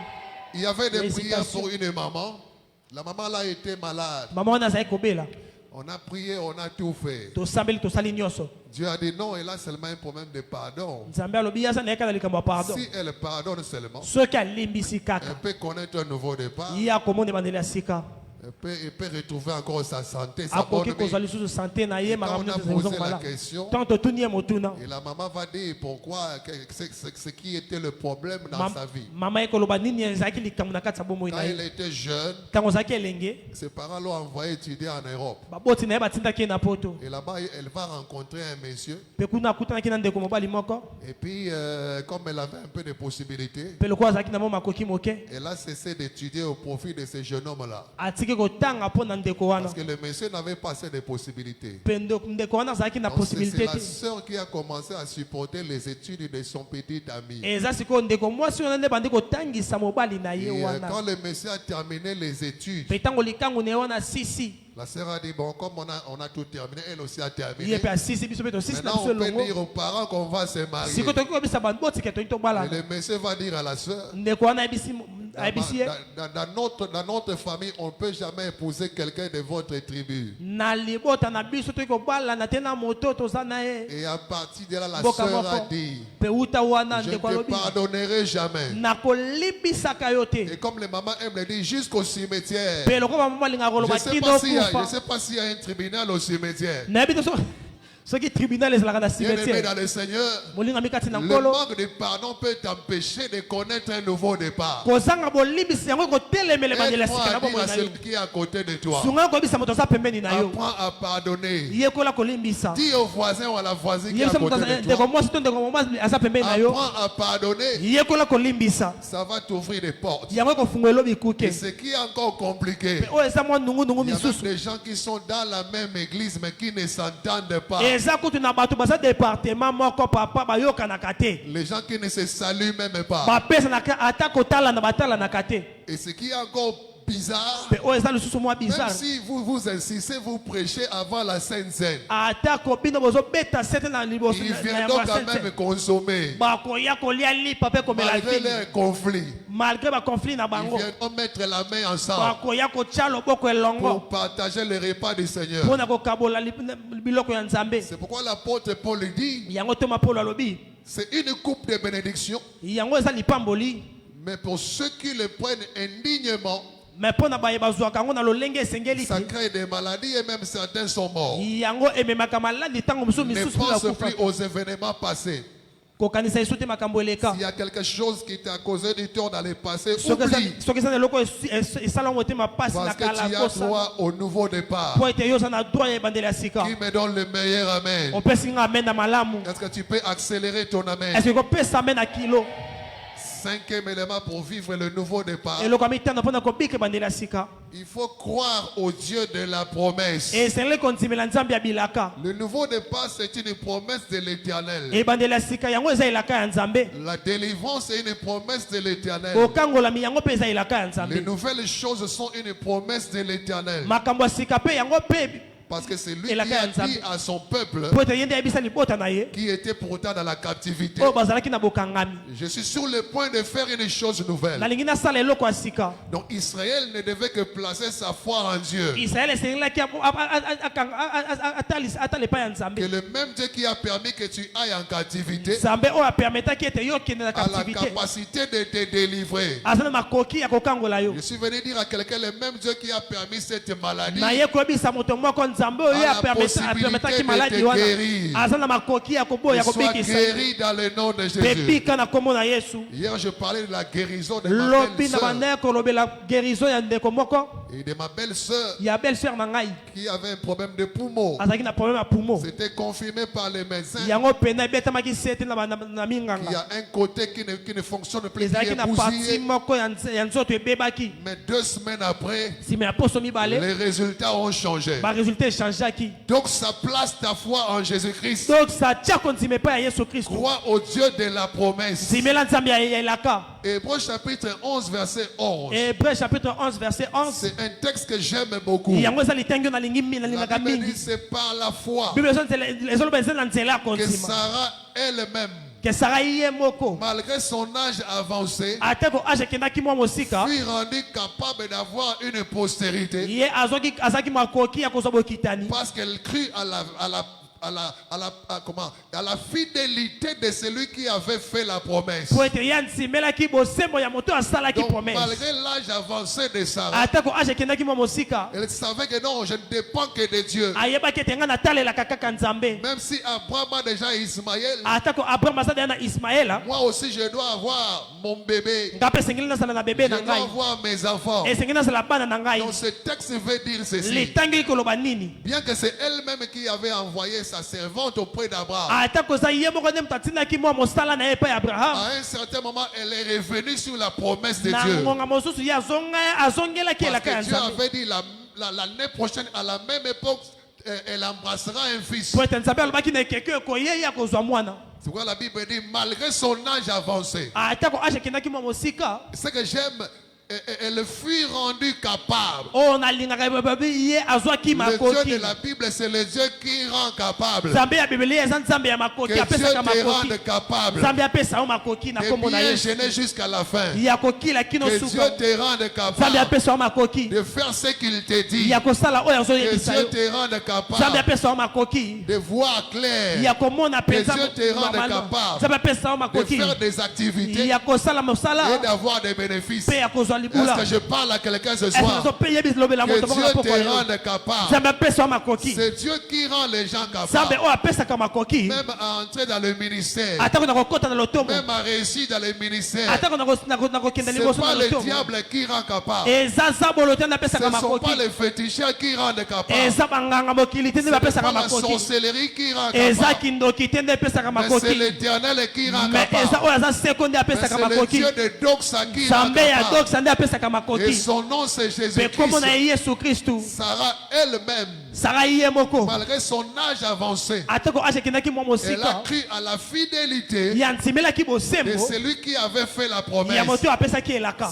Il y avait des prières Hésitation. pour une maman. La maman là était malade. mama wana azali kobela On a prié, on a tout fait. tosambeli tosali nyonso Dieu a dit non, elle a seulement un problème de pardon. nzambe alobi aza na ye kaka likambo ya pardon Si elle pardonne seulement, soki alimbisi elle kaka peut connaître un nouveau départ. ye akomona ebandeli ya sika Elle peut retrouver encore sa santé, sa akoki bonne kozwa vie. lisusu sante na ye Et quand makambo on a nyonso posé ezonga la malamu question, ntango totuni ye motuna et la maman va dire pourquoi, ce qui était le problème dans sa vie. mama ye koloba nini ezalaki likambo na kati ya bomoi Quand na elle ye était jeune, ntango ozalaki elenge ses parents l'ont envoyé étudier en Europe. baboti na ye batindaki ye na poto Et là-bas, elle va rencontrer un monsieur. mpe kuna akutanaki na ndeko mobali moko Et puis, comme elle avait un peu de possibilités, mpe lokola azalaki na mo makoki moke elle a cessé d'étudier au profit de ce jeune homme-là. atiki kotanga mpo na ndeko wana Parce que le monsieur n'avait pas assez de possibilités. mpe ndeko wana azalaki na Donc, c'est posibilité la te sœur qui a commencé à supporter les études de son petit ami. eza sikoyo ndeko mwasi wana nde bandi kotangisa mobali na ye Et quand wana le monsieur a terminé les études, mpe ntango likangu na ye wana sisi la sœur a dit, bon, comme on a tout terminé, elle aussi a ye terminé. mpe asisi biso mpe tosisi na Maintenant, biso on peut elongo dire aux parents qu'on va se marier. sikoyo tokoki kobisa bantu botika toki Et tobalana le monsieur va dire à la sœur, ndeko wana ayebisi ye dans notre famille, on ne peut jamais épouser quelqu'un de votre tribu. na libota na biso toki kobalana te na moto toza na ye Et à partir de là, la Mboka sœur a moko. dit, mpe uta wana je ne ndeko te alobi pardonnerai jamais. nakolimbisaka yo te Et comme les mamans aiment le dire, jusqu'au cimetière. mpe lokola mama balingaka Je koloba ne sais kino pas s'il y a- je kufa sais pas s'il y a un tribunal au cimetière. nayebi te so Ce qui tribunal est la Bien-aimé cimetière. dans le Seigneur, Molinga mikati na le nkolo. manque de pardon peut t'empêcher de connaître un nouveau départ. Kozanga bolimbisi yango kotelemela bandela Aide-moi sika na à dire bomoi à na yo. celui qui est à côté de toi. Sunga kobisa moto aza pembeni na yo. Apprends à pardonner. Yekola kolimbisa. Dis au voisin ou à la voisine qui est à Yebisa moto côté de ndeko toi. mwasi to ndeko mwasi aza pembeni na yo. Apprends à pardonner. Yekola kolimbisa. Ça va t'ouvrir des portes. Yango kofungwela Et bikuke. ce qui est encore compliqué, O eza mwa nungu il y a même misusu. des gens qui sont dans la même église mais qui ne s'entendent pas. Eza kutu na bato baza département moko papa bayoka na kate. Les gens qui ne se saluent même pas. Bapesa na ata kotala na batala na kate. Et ce qui est encore bizarre, Pe o eza lisusu mwa même bizarre. si vous insistez, vous prêchez avant la Sainte Seine, Ata kobino bozo beta sete na liboso ils na viendront yango quand sete. même consommer. Bakoya kolia lipa pe komela Malgré fini. leur conflit, Malgré ba conflit na ils bango. viendront mettre la main ensemble Bakoya kotia loboko elongo. pour partager le repas du Seigneur. Pona kokabola biloko ya Nzambe. C'est pourquoi l'apôtre Paul dit, Yango to mapolo alobi. c'est une coupe de bénédiction, Yango eza lipamboli. mais pour ceux qui le prennent indignement, Mais pona baye bazwaka yango na lolenge esengeli ça te. crée des maladies et même certains sont morts. Yango ememaka maladi ntango mosusu Ne misusu mpona pense kufa. plus aux événements passés. Kokanisa esu te makambo eleka. S'il y a quelque chose qui t'a causé du tort dans le passé, Soki oublie. eza na eloko esalango te mapasi na Parce que kala tu as kosa. droit au nouveau départ. Po ete yo oza na droit ya ebandeli ya sika. Qui me donne le meilleur amen? Opesi nga amen na malamu. Est-ce que tu peux accélérer ton amen? Est-ce que kopesa amen na kilo? Cinquième élément pour vivre le nouveau départ. Eloko ya mitano mpona kobika ebandeli ya sika. Il faut croire au Dieu de la promesse. Esengeli kondimela Nzambe ya bilaka. Le nouveau départ, c'est une promesse de l'Éternel. Ebandeli ya sika yango eza elaka ya Nzambe. La délivrance est une promesse de l'Éternel. Kokangolami yango mpe eza elaka ya Les Nzambe. nouvelles choses sont une promesse de l'Éternel. Makambo ya sika mpe yango mpe Parce que c'est lui Et la qui a Nzambe. dit à son peuple po ete ye nde ayebisa libota na ye qui était pourtant dans la captivité. oyo bazalaki na bokangami. Je suis sur le point de faire une chose nouvelle. Nalingi nasala eloko ya sika. Donc Israël ne devait que placer sa foi en Dieu. Israele esengelaki atala epai ya Que Nzambe. le même Dieu qui a permis que tu ailles en captivité Nzambe oyo apermetaki ete yo okende na a la captivité capacité de te délivrer. aza na makoki ya kokangola yo. Je suis venu dire à quelqu'un, le même Dieu qui a permis cette maladie naye koyebisa moto moko Nzambe oyo ye a la apermetaki possibilité maladi de te wana guérir. aza na makoki ya koboya soit kobikisa guéri dans le nom de mpe Jésus. bika na kombo na Yesu. Hier, je parlais de la guérison de ma lobi na belle-sœur bandeko kolobela guérison ya ndeko moko et de ma belle-sœur ya belle sœur na ngai qui avait un problème de poumon. azalaki na problème ya poumon. C'était confirmé par les médecins yango pena ebetamaki sete na qu'il y minganga a un côté qui ne fonctionne plus, qui ezalaki est na parti bousillé. moko ya nzoto ebebaki. Mais 2 semaines après, nsima ya poso mibale les résultats ont changé. baresultat echangeaki. Donc ça place ta foi en Jésus-Christ. donc satia kondima epai ya yesu kristu. Crois au Dieu de la promesse. ndimela nzambe ya elaka. Hébreux chapitre 11, verset 11. Hébreux chapitre 11 verset 11. C'est un texte que j'aime beaucoup. yango eza litengi oyo nalingaka La Bible mingi. dit c'est par la foi bible ezoloba eza na nzela ya que kondima Sarah elle-même, ke sara ye moko malgré son âge avancé, ate ko age ekendaki mwa mosika fut rendu capable d'avoir une postérité ye azalaki makoki ya kozwa bokitani parce qu'elle crut à la fidélité de celui qui avait fait la promesse. po ete ye ansimelaki bosembo ya moto asalaki Donc, promesse. malgré l'âge avancé de Sarah, ate ko age ekendaki mwa mosika elle savait que non, je ne dépends que de Dieu. ayebaki ete ngai natalelaka kaka Nzambe. Même si Abraham a déjà Ismaël, ate ko abraham aza deya na ismaela moi aussi je dois avoir mon bébé. ngai mpe esengeli nasala na bebe Je na dois ngai avoir mes enfants. esengeli nasala bana na ngai. Donc ce texte veut dire ceci. litangeli koloba nini Bien que c'est elle-même qui avait envoyé sa servante auprès d'Abraham, ata koza ye moko nde moto atindaki mwa mosala na ye epai ya abraham. à un certain moment, elle est revenue sur la promesse de na Dieu. ngonga mosusu ye azongelaki Parce elaka ya que Dieu Nzambe avait dit l'année prochaine, à la même époque, elle embrassera un fils. po ete Nzambe alobaki na ekeke oyo koyeya kozwa mwana. C'est pourquoi la Bible dit, malgré son âge avancé, ata ko age ekendaki mwa mosika ce que j'aime, elle fut rendue capable. oyo nalingaka ye azwaki Le Dieu makoki. de la Bible, c'est le Dieu qui rend capable. Nzambe ya biblia eza nzambe ya makoki Que Dieu apesaka te makoki. rende capable nzambe apesa yo makoki na de kombo na bien yesu gêner jusqu'à la fin. ya kokila kino Que Dieu suka. te rende nzambe capable apesa yo makoki de faire ce qu'il te dit. ya kosala oyo Que azoyebisa Dieu yo. te rende nzambe capable apesa yo makoki de voir clair, ya komona mpenza Que Dieu te rende normalement. capable nzambe apesa yo de makoki faire des activités ya kosala et mosala d'avoir des bénéfices. mpe ya kozwa Est-ce que je parle à quelqu'un ce soir? Que Dieu te rende capable. C'est Dieu qui rend les gens capables. Même à entrer dans le ministère. Même à réussir dans le ministère. Ce n'est pas le diable qui rend capable. Ce ne sont pas les féticheurs qui rendent capable. Ce n'est pas la sorcellerie qui rend capable. Mais c'est l'Éternel qui rend capable. Mais c'est le Dieu de Doxa qui rend capable. Et son nom c'est Jésus-Christ. Sarah elle-même, malgré son âge avancé, elle a cru à la fidélité de celui qui avait fait la promesse.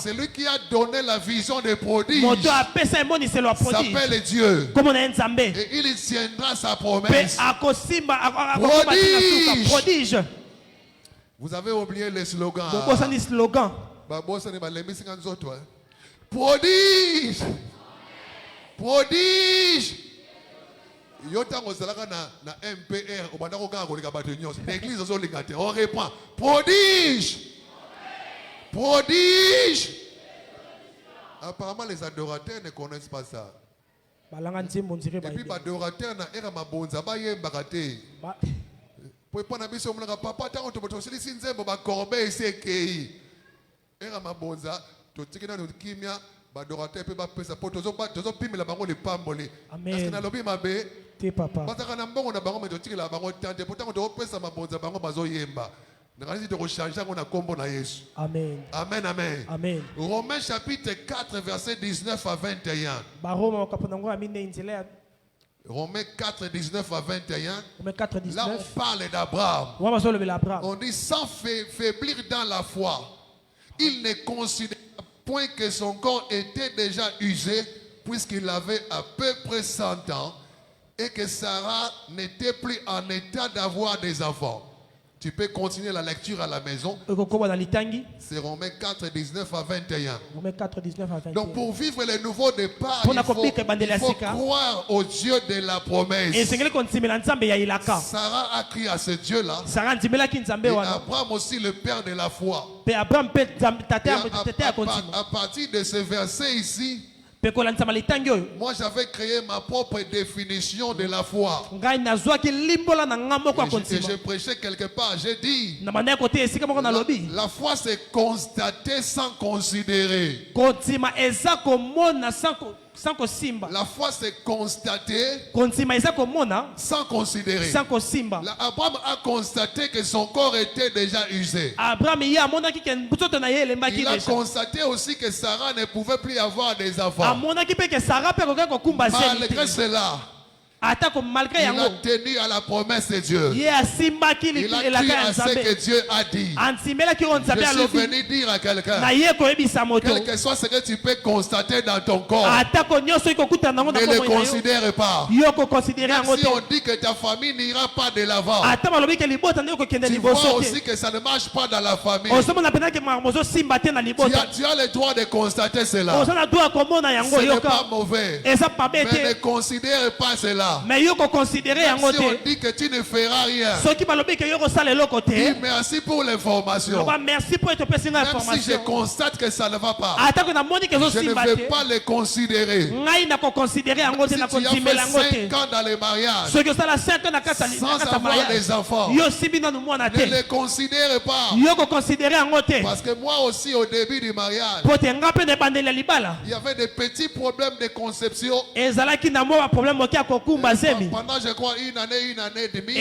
C'est lui qui a donné la vision des prodiges. S'appelle Dieu. Et il tiendra sa promesse. Prodige. Vous avez oublié les slogans. Prodige. Prodige. Na MPR l'église on reprend. Prodige. Prodige. Apparemment les adorateurs ne connaissent pas ça. Et puis les adorateurs na era mabonza ba yembaka te. Pour pas na biso mulaka papa tango to botosili sinzembo ba corbeille sekei. Era mabonza to tikina no kimia ba adorateur pe ba pesa po tozo pimela bango le pambole. Parce que na lobi mabe te papa. Bataka na mbongo na bango me to tikila bango tante pourtant to pesa mabonza bango bazo yemba. Amen. Amen, amen. Amen. Romains chapitre 4, verset 19 à 21. Romains 4, 19 à 21. Là, on parle d'Abraham. On dit sans faiblir dans la foi. Il ne considère point que son corps était déjà usé, puisqu'il avait à peu près 100 ans, et que Sarah n'était plus en état d'avoir des enfants. Tu peux continuer la lecture à la maison. C'est Romains 4, 19 à 21. Donc pour vivre le nouveau départ, il faut croire au Dieu de la promesse. Sarah a crié à ce Dieu-là. Et Abraham aussi le père de la foi. Et à partir de ce verset ici, moi j'avais créé ma propre définition de la foi. Et je prêchais quelque part, j'ai dit la foi c'est constater sans considérer. La foi c'est constater sans considérer. Abraham a constaté que son corps était déjà usé. Il a constaté aussi que Sarah ne pouvait plus avoir des enfants. Malgré cela, il a tenu à la promesse de Dieu. Il a cru à ce que Dieu a dit. Je suis venu dire à quelqu'un, quel que soit ce que tu peux constater dans ton corps, ne le considère pas. Même si on dit que ta famille n'ira pas de l'avant, tu vois aussi que ça ne marche pas dans la famille. Tu as le droit de constater cela. Ce n'est pas mauvais. Mais ne considère pas cela. Mais yo ko considérer en si on dit que tu ne feras rien. Dis merci pour l'information. Merci pour cette information. Même si je constate que ça ne va pas, je ne vais pas le considérer. Même si tu as fait 5 ans dans le mariage sans avoir des enfants, ne le considère pas. Parce que moi aussi au début du mariage, il y avait des petits problèmes de conception. Pendant je crois une année et demie.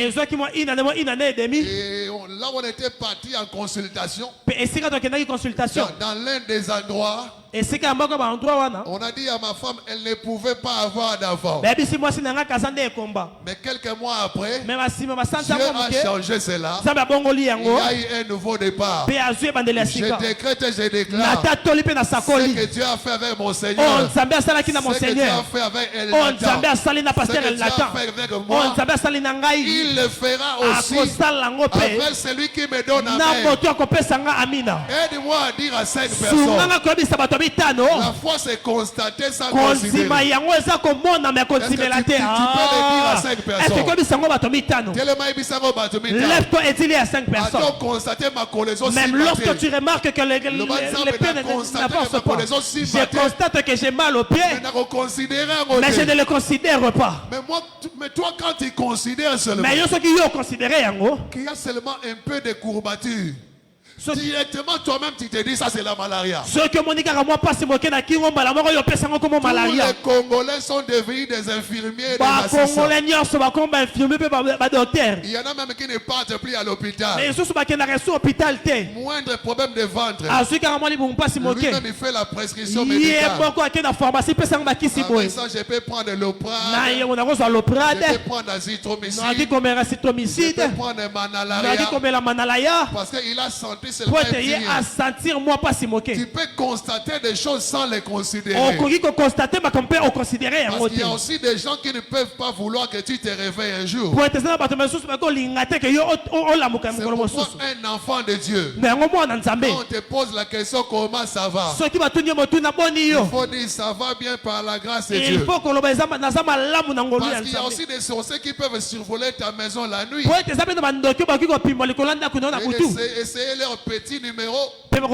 Et là on était parti en consultation. Dans l'un des endroits, on a dit à ma femme elle ne pouvait pas avoir d'enfant. Mais quelques mois après, Dieu a changé cela. Il y a eu un nouveau départ. Je décrète et je déclare ce que Dieu a fait avec mon Seigneur, ce que Dieu a fait avec Elnathan, ce que Dieu a fait avec moi, il le fera aussi avec celui qui me donne amen. Aide-moi à dire à 5 personnes, mitano. La foi c'est constater sans considérer. Konzima yango eza komona mais konzimela te. Tu peux le dire à 5 personnes. Est-ce que bisango bato mitano? Lève-toi et dis-le à 5 personnes. Même lorsque tu remarques que les pieds n'avancent pas, je constate que j'ai mal aux pieds, mais je ne le considère pas. Mais toi, quand tu considères seulement Mais ceux qui ont considéré qu'il y a seulement un peu de courbature, directement toi-même tu te dis ça c'est la malaria. Ceux que Monica moi passe moqué na kingo mbala moko yo pesa comme malaria. Les Congolais sont devenus des infirmiers, des assistants. Congolais nyonso ba comme infirmier pe ba docteur. Il y en a même qui ne partent plus à l'hôpital. Mais ceux ba qui na reçu hôpital té. Moindre problème de ventre. Ah celui qui a moi bon passe moqué. Lui-même il fait la prescription médicale. Il est beaucoup à la pharmacie pesa ba kisi boy. Ça je peux prendre l'Oprade. Na yo on a reçu l'Oprade. Je peux prendre azithromycine. Na qui comme azithromycine. Je peux prendre manalaria. Na qui comme la manalaya. Parce qu'il a senti seulement à sentir moi pas si moquer. Tu peux constater des choses sans les considérer. On peut constater mais qu'on peut considérer. Parce qu'il y a aussi des gens qui ne peuvent pas vouloir que tu te réveilles un jour. C'est pourquoi un enfant de Dieu, quand on te pose la question comment ça va, il faut dire ça va bien par la grâce de Dieu. Parce qu'il y a aussi des sorciers qui peuvent survoler ta maison la nuit et essayer leur petit numéro pour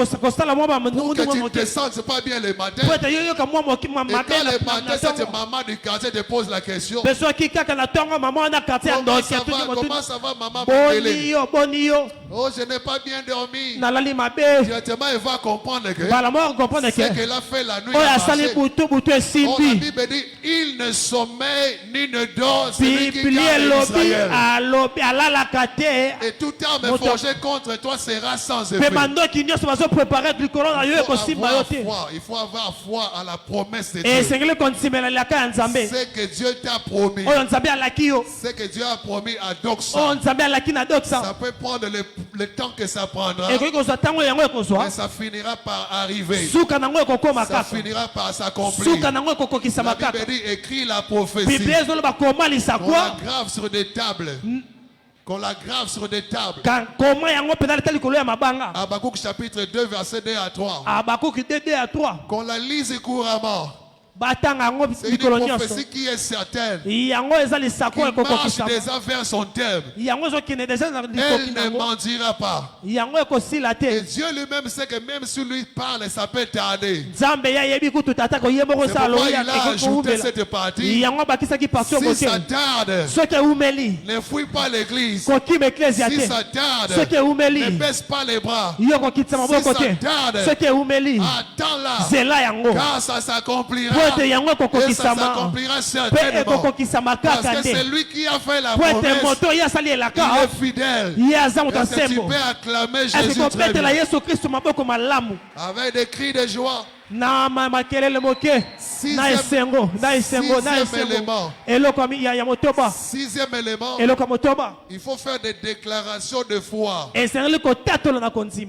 que tu ne te sentes pas bien le matin. Et quand le matin, cette maman du quartier te pose la question, comment ça va maman? Oh, je n'ai pas bien dormi. Directement, il va comprendre que ce qu'elle a fait la nuit a marché. Oh, la Bible dit, il ne sommeille ni ne dort celui qui garde Israël. Et toute arme forgée contre toi sera sans effet. Il faut avoir foi à la promesse de Dieu. C'est que Dieu t'a promis. C'est que Dieu a promis à Doxa. Ça peut prendre le temps que ça prendra, mais ça finira par arriver. Ça finira par s'accomplir. La Bible dit, écrit la prophétie. On la grave sur des tables. Qu'on la grave sur des tables. Habakkuk chapitre 2 verset 2 à 3. Qu'on la lise couramment. C'est une prophétie qui est certaine, qui marche déjà vers son terme. Elle ne mentira pas. Et Dieu lui-même sait que même si lui parle, ça peut tarder. C'est pourquoi il a ajouté cette partie. Si ça tarde, ne fuis pas l'église. Si ça tarde, ne baisse pas les bras. Si ça tarde, attends-la, car ça s'accomplira. Et ça s'accomplira certainement. Parce que c'est lui qui a fait la promesse. Il est fidèle. Est-ce que tu peux acclamer Jésus très bien avec des cris de joie? Sixième élément, il faut faire des déclarations de foi.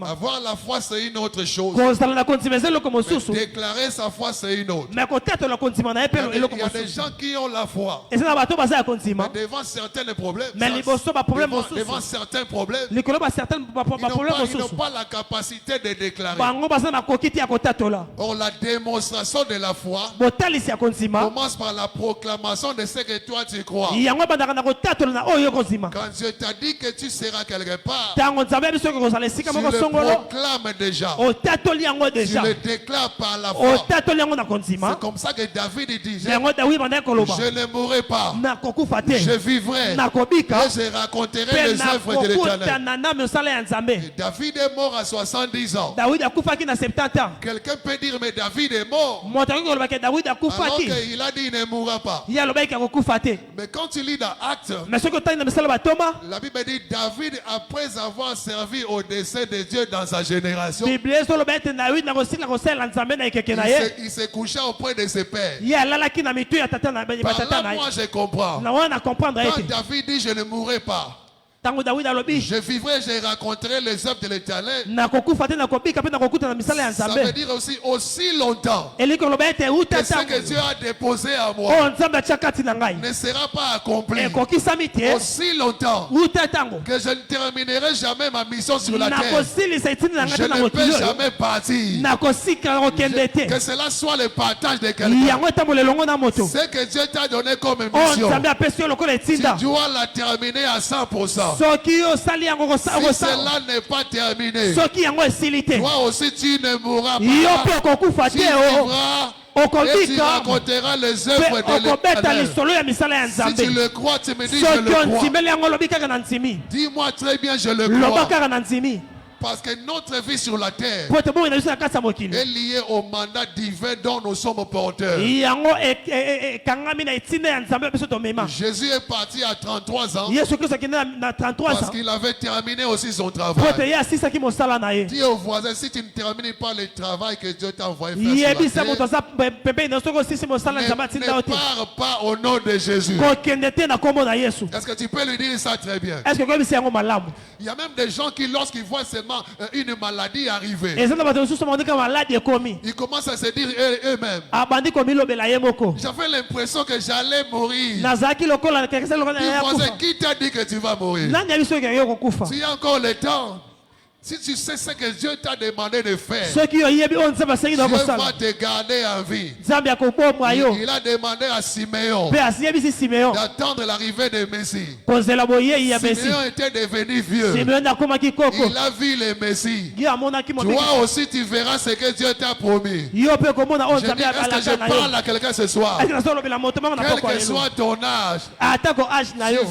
Avoir la foi c'est une autre chose. Déclarer sa foi c'est une autre. Il y a des gens qui ont la foi, mais devant certains problèmes, devant certains problèmes, ils n'ont pas la capacité de déclarer. Or, la démonstration de la foi commence par la proclamation de ce que toi tu crois. Quand Dieu t'a dit que tu seras quelque part, tu le proclames déjà. Tu le déclares par la foi. C'est comme ça que David disait, je ne mourrai pas, je vivrai et je raconterai les œuvres de l'Éternel. David est mort à 70 ans. Quelqu'un peut dire, mais David est mort. Alors qu'il a dit il ne mourra pas. Mais quand tu lis dans Actes, la Bible dit David, après avoir servi au dessein de Dieu dans sa génération, il s'est couché auprès de ses pères. Par là, moi je comprends. Quand David dit je ne mourrai pas, Je vivrai, je raconterai les œuvres de l'Éternel. Ça veut dire aussi longtemps que ce que Dieu a déposé à moi ne sera pas accompli. Aussi longtemps que je ne terminerai jamais ma mission sur la terre. Je ne peux jamais partir. Que cela soit le partage de quelqu'un. Ce que Dieu t'a donné comme mission, tu dois la terminer à 100%. Si cela n'est pas terminé, toi aussi tu ne mourras pas. Tu vivras et tu raconteras les œuvres de l'Éternel. Si tu le crois, tu me dis je le crois. Dis-moi très bien je le crois. Parce que notre vie sur la terre est liée au mandat divin dont nous sommes porteurs. Jésus est parti à 33 ans parce qu'il avait terminé aussi son travail. Dis au voisin, si tu ne termines pas le travail que Dieu t'a envoyé faire sur la terre, ne pars pas au nom de Jésus. Est-ce que tu peux lui dire ça très bien? Il y a même des gens qui, lorsqu'ils voient seulement une maladie arriver, ils commencent à se dire eux-mêmes, j'avais l'impression que j'allais mourir. Dis voisin, qui t'a dit que tu vas mourir? Tu as encore le temps. Si tu sais ce que Dieu t'a demandé de faire, Dieu va te garder en vie. Il a demandé à Siméon d'attendre l'arrivée de Messie. Siméon était devenu vieux. Il a vu le Messie. Toi aussi tu verras ce que Dieu t'a promis. Je dis, est-ce que je parle à quelqu'un ce soir? Quel que soit ton âge, tu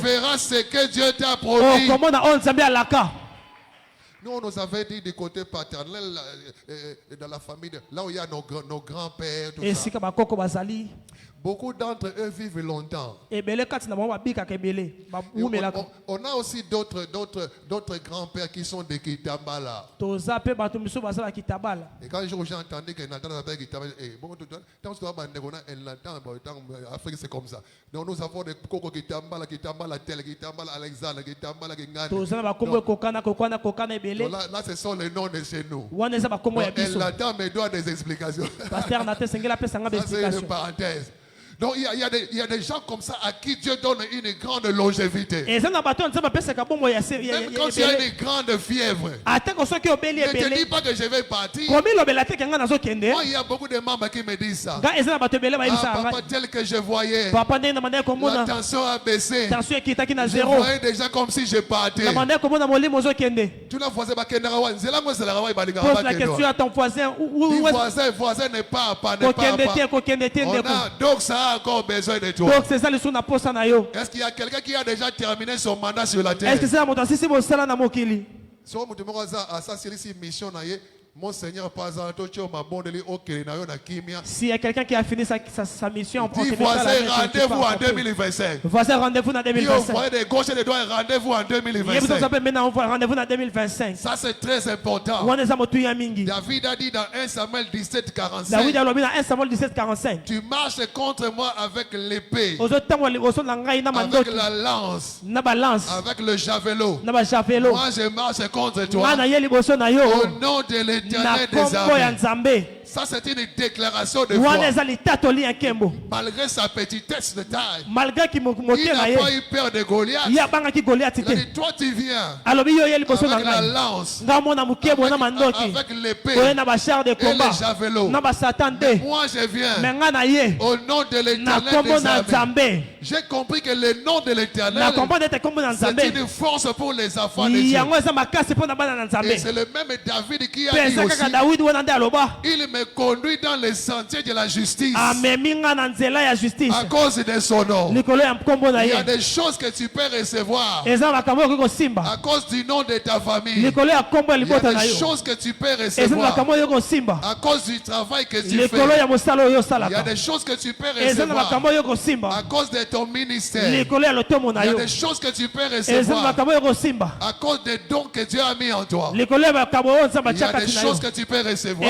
verras ce que Dieu t'a promis. Nous, on nous avait dit du côté paternel, dans la famille, là où il y a nos grands-pères, tout ça. Beaucoup d'entre eux vivent longtemps. On a aussi d'autres grands-pères qui sont de Kitambala. Et quand j'ai entendu que Nathan appelle Kitambala, c'est comme ça. Donc nous avons des Koko Kitambala, Kitambala Tel, Kitambala Alexandre, Kitambala Gingani. Là, ce sont les noms de chez nous. Nathan me doit des explications. C'est une parenthèse. Donc il y a des gens comme ça à qui Dieu donne une grande longévité. Même quand tu as une grande fièvre, ne te dis pas que je vais partir. Moi, il y a beaucoup de membres qui me disent ça. Papa, tel que je voyais, la tension a baissé. Je voyais déjà comme si je partais. Tu n'as voisin pose la question à ton voisin. Voisin ne part pas. Donc ça encore besoin de toi. Est-ce qu'il y a quelqu'un qui a déjà terminé son mandat sur la terre? Mon Seigneur, s'il y a quelqu'un qui a fini sa mission, dis voisin, rendez-vous en 2025. Voisin, rendez-vous en 2025. Gauche et de droite, rendez-vous en 2025. Rendez-vous en 2025. Ça, c'est très important. David a dit dans 1 Samuel 17, 45. Tu marches contre moi avec l'épée, avec la lance, avec le javelot. Moi, je marche contre toi au nom de l'Éternel des armées. Ça, c'est une déclaration de foi. Malgré sa petitesse de taille, il n'a pas eu peur de Goliath. Il a dit, toi tu viens avec la lance, avec l'épée et le javelot. Moi je viens au nom de l'Éternel des armées. J'ai compris que le nom de l'Éternel, c'est une force pour les enfants de Dieu. Et c'est le même David qui a dit aussi, il me conduit dans les sentiers de la justice à cause de son nom. Il y a des choses que tu peux recevoir à cause du nom de ta famille. Il y a des choses que tu peux recevoir à cause du travail que tu fais. Il y a des choses que tu peux recevoir à cause de ton ministère. Il y a des choses que tu peux recevoir à cause des dons que Dieu a mis en toi. Il y a des choses que tu peux recevoir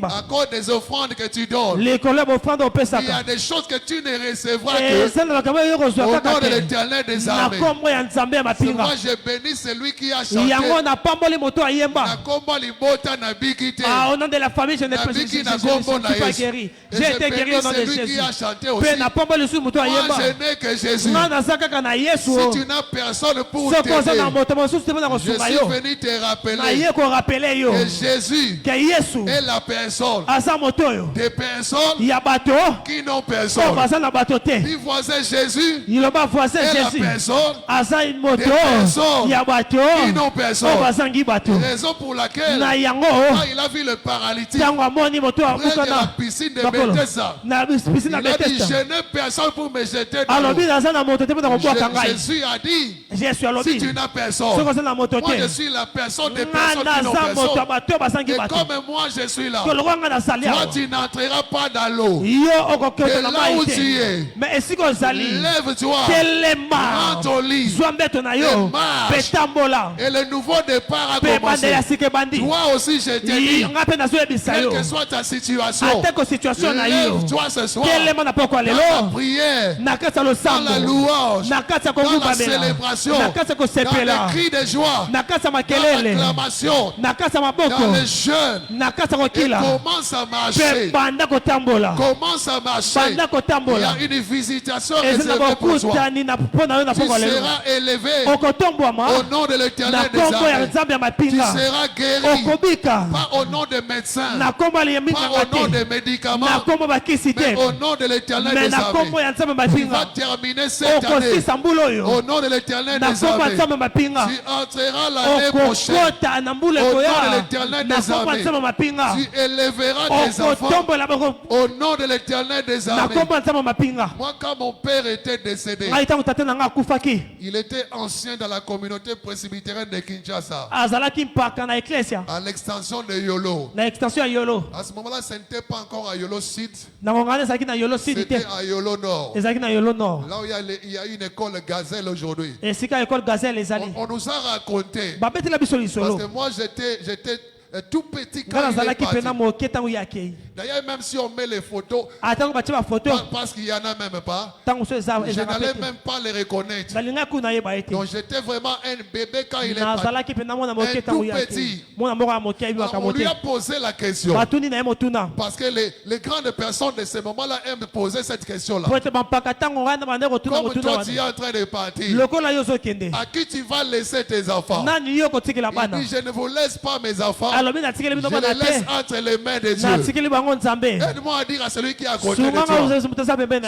à cause des offrandes que tu donnes, il y a des choses que tu ne recevras que au nom de l'Éternel des armées. C'est moi je bénis celui qui a chanté. Au nom de la famille, je ne suis pas guéri. J'ai été guéri au nom de Jésus. Moi je n'ai que Jésus. Si tu n'as personne pour t'aider, je suis venu te rappeler que Jésus est la personne des personnes qui n'ont personne. Dis voisin Jésus est la personne des personnes qui n'ont personne. Raison pour laquelle quand il a vu le paralytique près de la piscine de Bethesda, il a dit je n'ai personne pour me jeter dans l'eau. Jésus a dit si tu n'as personne, moi je suis la personne des personnes qui n'ont personne. Et comme moi je suis là, toi tu n'entreras pas dans l'eau. Et là où tu es, lève-toi, prends ton lit et marche. Et le nouveau départ a commencé. Toi aussi je te dis, quelle que soit ta situation, lève-toi ce soir dans la prière, dans la louange, dans la célébration, dans les cris de joie, dans l'acclamation, dans le jeûne, et commence à marcher. Commence à marcher. Il y a une visitation réservée pour toi. Tu seras élevé au nom de l'Éternel des armées. Tu seras guéri, pas au nom des médecins, pas au nom des médicaments, mais au nom de l'Éternel des armées. Tu vas terminer cette année au nom de l'Éternel des armées. Tu entreras l'année prochaine au nom de l'Éternel des armées. Tu élèveras des enfants au nom de l'Éternel des armées. Moi, quand mon père était décédé, il était ancien dans la communauté presbytérienne de Kinshasa, à l'extension de Yolo. À ce moment-là, ce n'était pas encore à Yolo Sud, c'était à Yolo Nord. Là où il y a une école Gazelle aujourd'hui. On nous a raconté, parce que moi j'étais tout petit quand il est parti. D'ailleurs, même si on met les photos, parce qu'il n'y en a même pas, je n'allais même pas les reconnaître. Donc j'étais vraiment un bébé quand il est parti. Un tout petit. On lui a posé la question. Parce que les grandes personnes de ce moment-là aiment poser cette question-là. Comme toi tu es en train de partir, à qui tu vas laisser tes enfants? Il dit, je ne vous laisse pas mes enfants. Je les laisse entre les mains de Dieu. Aide-moi à dire à celui qui est à côté de toi,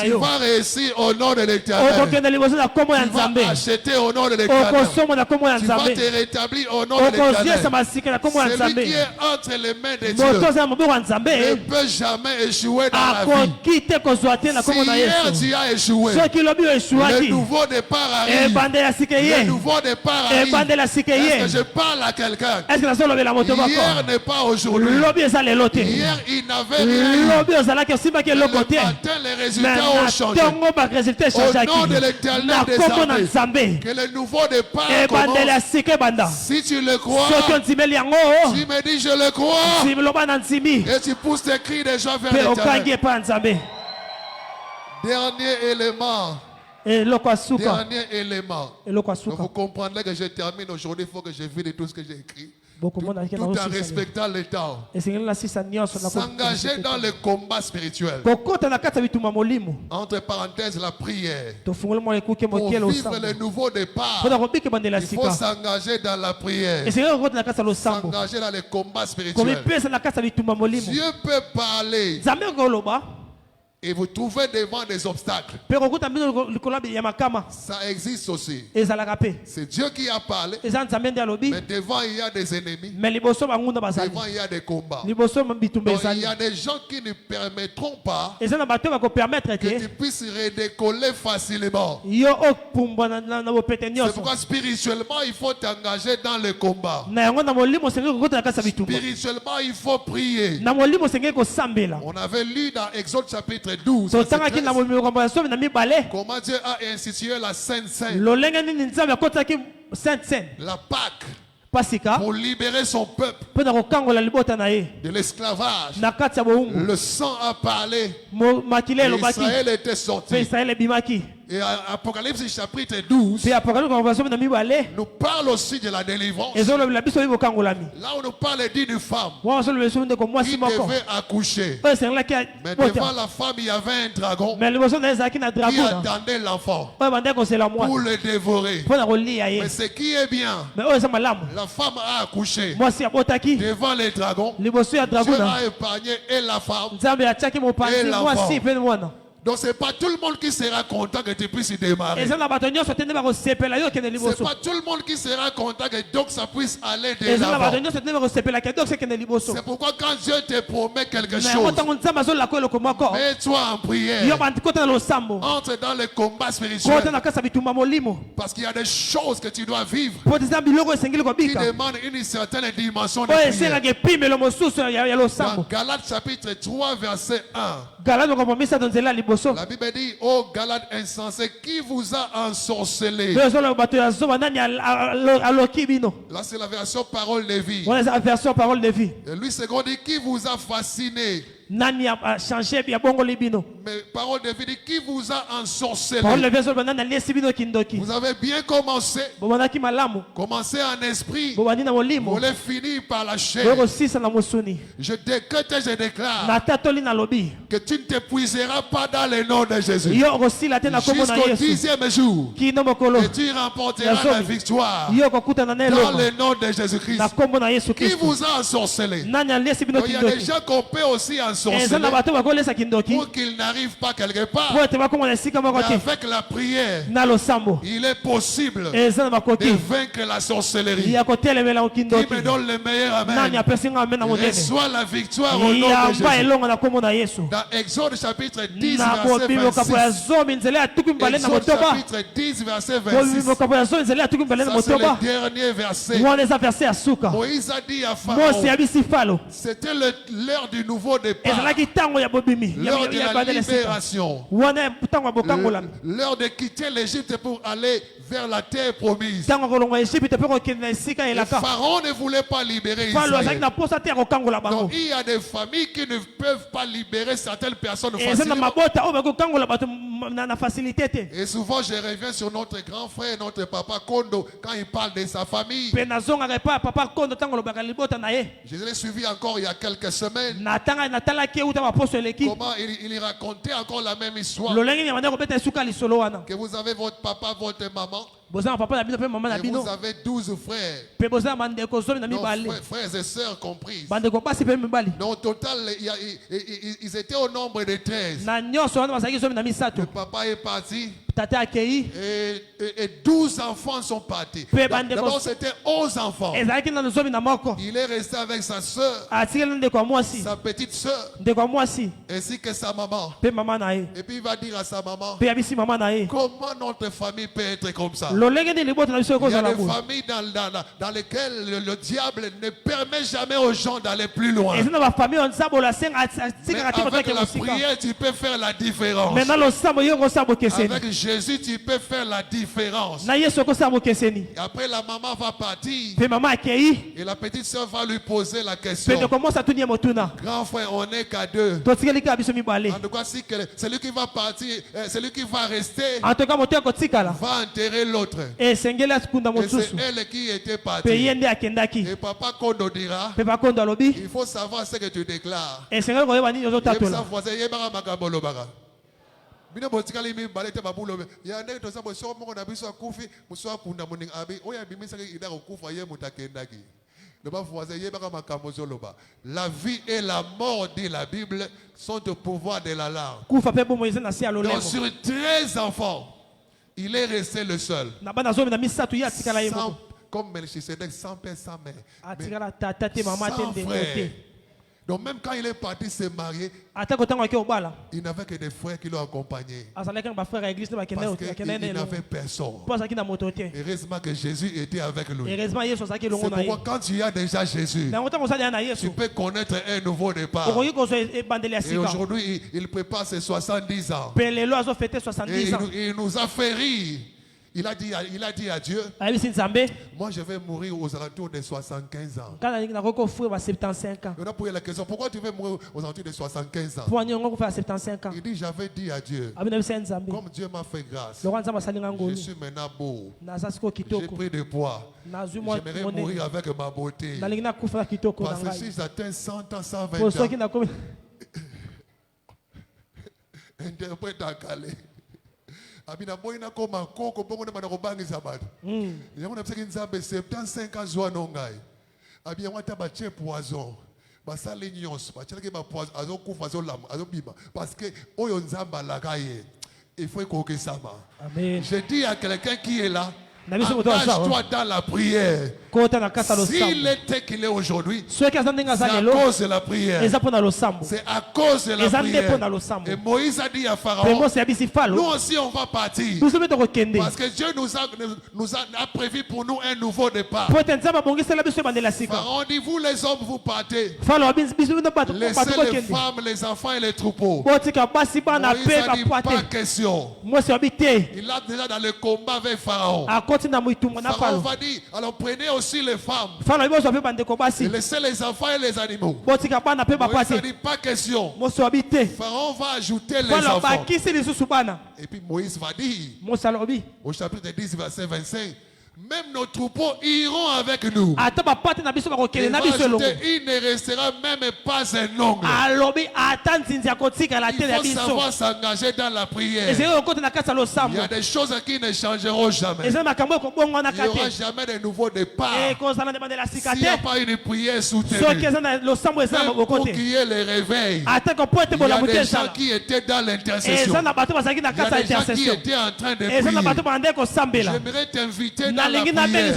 tu vas réussir au nom de l'Éternel. Tu vas acheter au nom de l'Éternel. Tu vas te rétablir au nom de l'Éternel. Celui qui est entre les mains de Dieu ne peut jamais échouer dans la vie. Si hier tu as échoué, le nouveau départ arrive. Le nouveau départ arrive. Est-ce que je parle à quelqu'un? Hier n'est pas aujourd'hui. Hier il n'avait rien. Le matin les résultats ont changé. Au nom de l'Éternel des armées, que le nouveau départ commence. Si tu le crois, tu me dis je le crois. Et tu pousses tes cris de joie vers l'Éternel. Dernier élément. Dernier élément. Donc vous comprendrez que je termine aujourd'hui. Il faut que je vide tout ce que j'ai écrit. Tout en respectant le temps. S'engager dans le combat spirituel. Entre parenthèses, la prière. Pour vivre le nouveau départ, il faut s'engager dans la prière. S'engager dans le combat spirituel. Dieu peut parler et vous trouvez devant des obstacles. Ça existe aussi. C'est Dieu qui a parlé, mais devant il y a des ennemis. Devant il y a des combats. Donc, il y a des gens qui ne permettront pas que tu puisses redécoller facilement. C'est pourquoi spirituellement il faut t'engager dans le combat. Spirituellement il faut prier. On avait lu dans Exode chapitre 12. Comment Dieu a institué la Sainte Seine. La Pâque. pour libérer son peuple de l'esclavage. Le sang a parlé. Israël était sorti. Et Apocalypse chapitre 12 nous parle aussi de la délivrance. Là on nous parle d'une femme qui devait accoucher. Mais devant la femme il y avait un dragon qui attendait l'enfant pour le dévorer. Mais ce qui est bien, la femme a accouché devant les dragons. Dieu a épargné et la femme et l'enfant. Donc c'est pas tout le monde qui sera content que tu puisses y démarrer. C'est pas tout le monde qui sera content que donc ça puisse aller de l'avant. C'est pourquoi quand Dieu te promet quelque chose, mets-toi en prière. Entre dans le combat spirituel. Parce qu'il y a des choses que tu dois vivre qui demandent une certaine dimension de prière. Dans Galates chapitre 3 verset 1. La Bible dit, oh Galates insensés, qui vous a ensorcelé? Là c'est la version parole de vie. Et lui second dit, qui vous a fasciné? Nani a changé bien bongo libino. Mais parole de vie dit qui vous a ensorcelé. Vous avez bien commencé. Commencé en esprit. Vous voulez finir par la chair. Je décrète et je déclare que tu ne t'épuiseras pas dans le nom de Jésus. Jusqu'au 10e jour. Et tu remporteras la victoire dans le nom de Jésus-Christ. Qui vous a ensorcelé? Il y a des gens qu'on peut aussi ensorceler pour qu'il n'arrive pas quelque part. Mais avec la prière, il est possible de vaincre la sorcellerie. Qui me donne le meilleur amen. Reçois la victoire au nom de Jésus. Dans Exode chapitre 10 verset 26. Exode chapitre 10 verset 26. Ça c'est le dernier verset. Moïse a dit à Pharaon, c'était l'heure du nouveau départ. L'heure de la libération. L'heure de quitter l'Égypte pour aller vers la terre promise. Et Pharaon ne voulait pas libérer Israël. Donc il y a des familles qui ne peuvent pas libérer certaines personnes facilement. Et souvent je reviens sur notre grand frère, notre papa Kondo, quand il parle de sa famille. Je l'ai suivi encore il y a quelques semaines. Comment il racontait encore la même histoire. Que vous avez votre papa, votre maman. Et vous avez 12 frères. Non, frères et sœurs compris. Donc au total, ils étaient au nombre de 13. Le papa est parti. Et 12 enfants sont partis. D'abord c'était 11 enfants. Il est resté avec sa soeur, sa petite soeur, ainsi que sa maman. Et puis il va dire à sa maman, comment notre famille peut être comme ça? Il y a des familles dans lesquelles le diable ne permet jamais aux gens d'aller plus loin. Mais avec la prière tu peux faire la différence. Avec Jésus tu peux faire la différence. Et après la maman va partir et la petite soeur va lui poser la question. Grand frère, on n'est qu'à deux. En tout cas, si celui qui va partir, celui qui va rester va enterrer l'autre. Et c'est elle qui était partie. Et papa Kondo dira, il faut savoir ce que tu déclares. Bino botikali mi balete babulo ya ndeke to sabo so mo na biso akufi muso akunda muning abi oya bimisa ke ida okufa ye mutakendaki le ba voisin ye baka makambo zoloba. La vie et la mort, dit la Bible, sont au pouvoir de la langue. Donc sur 13 enfants, il est resté le seul. Comme Melchisedec, sans père, sans mère, sans frère. Donc même quand il est parti se marier, il n'avait que des frères qui l'ont accompagné. Parce qu'il n'avait personne. Heureusement que Jésus était avec lui. C'est pourquoi quand tu as déjà Jésus, tu peux connaître un nouveau départ. Et aujourd'hui, il prépare ses 70 ans. Et il nous a fait rire. Il a dit à Dieu, moi je vais mourir aux alentours de 75 ans. On a posé la question, pourquoi tu veux mourir aux alentours de 75 ans? Il dit, j'avais dit à Dieu, comme Dieu m'a fait grâce, je suis maintenant beau, j'ai pris du poids, j'aimerais mourir avec ma beauté. Parce que si j'atteins 100 ans, 120 ans, interprète à Calais. Abina boyina koma koko bongo na robangisa bato. Yango na pseki nzambe 75 ans joa nongai. Abia wata ba che poison. Ba sali nyos, ba cheleke ba poison azo kufa zo lam, azo biba parce que oyo nzamba lakaye. Il faut que ça va. Amen. Je dis à quelqu'un qui est là, engage-toi dans la prière. S'il était qu'il est aujourd'hui, c'est à cause de la prière. C'est à cause de la prière. Et Moïse a dit à Pharaon, nous aussi on va partir. Parce que Dieu nous a prévu pour nous un nouveau départ. Pharaon dit, vous les hommes, vous partez. Laissez les femmes, les enfants et les troupeaux. Moïse a dit, pas question. Il a déjà dans le combat avec Pharaon. Pharaon va dire, alors prenez aussi les femmes. Et laissez les enfants et les animaux. Moïse a dit, pas question. Pharaon va ajouter les enfants. Et puis Moïse va dire, au chapitre 10, verset 25, même nos troupeaux iront avec nous. Il ne restera même pas un ongle. Il faut savoir s'engager dans la prière. Il y a des choses qui ne changeront jamais. Il n'y aura jamais de nouveau départ s'il n'y a pas une prière soutenue. Même pour qu'il y ait le réveil, il y a des gens qui étaient dans l'intercession. Il y a des gens qui étaient en train de prier. J'aimerais t'inviter dans la prière.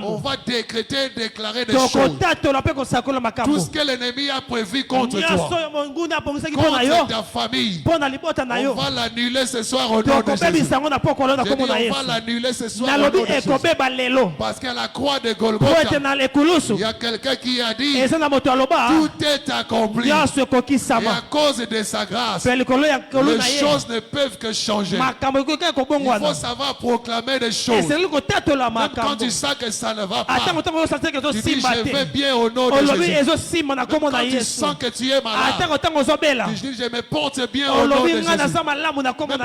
On va décréter, déclarer des choses. Tout ce que l'ennemi a prévu contre toi, contre ta famille, on va l'annuler ce soir au nom de Jésus. On va l'annuler ce soir au nom de Jésus. Parce qu'à la croix de Golgotha, il y a quelqu'un qui a dit, tout est accompli. Et à cause de sa grâce, les choses ne peuvent que changer. Il faut savoir proclamer des choses. Même quand tu sens que ça ne va pas, tu dis je vais bien au nom de Jésus. Même quand tu sens que tu es malade, tu dis je me porte bien au nom de Jésus. Même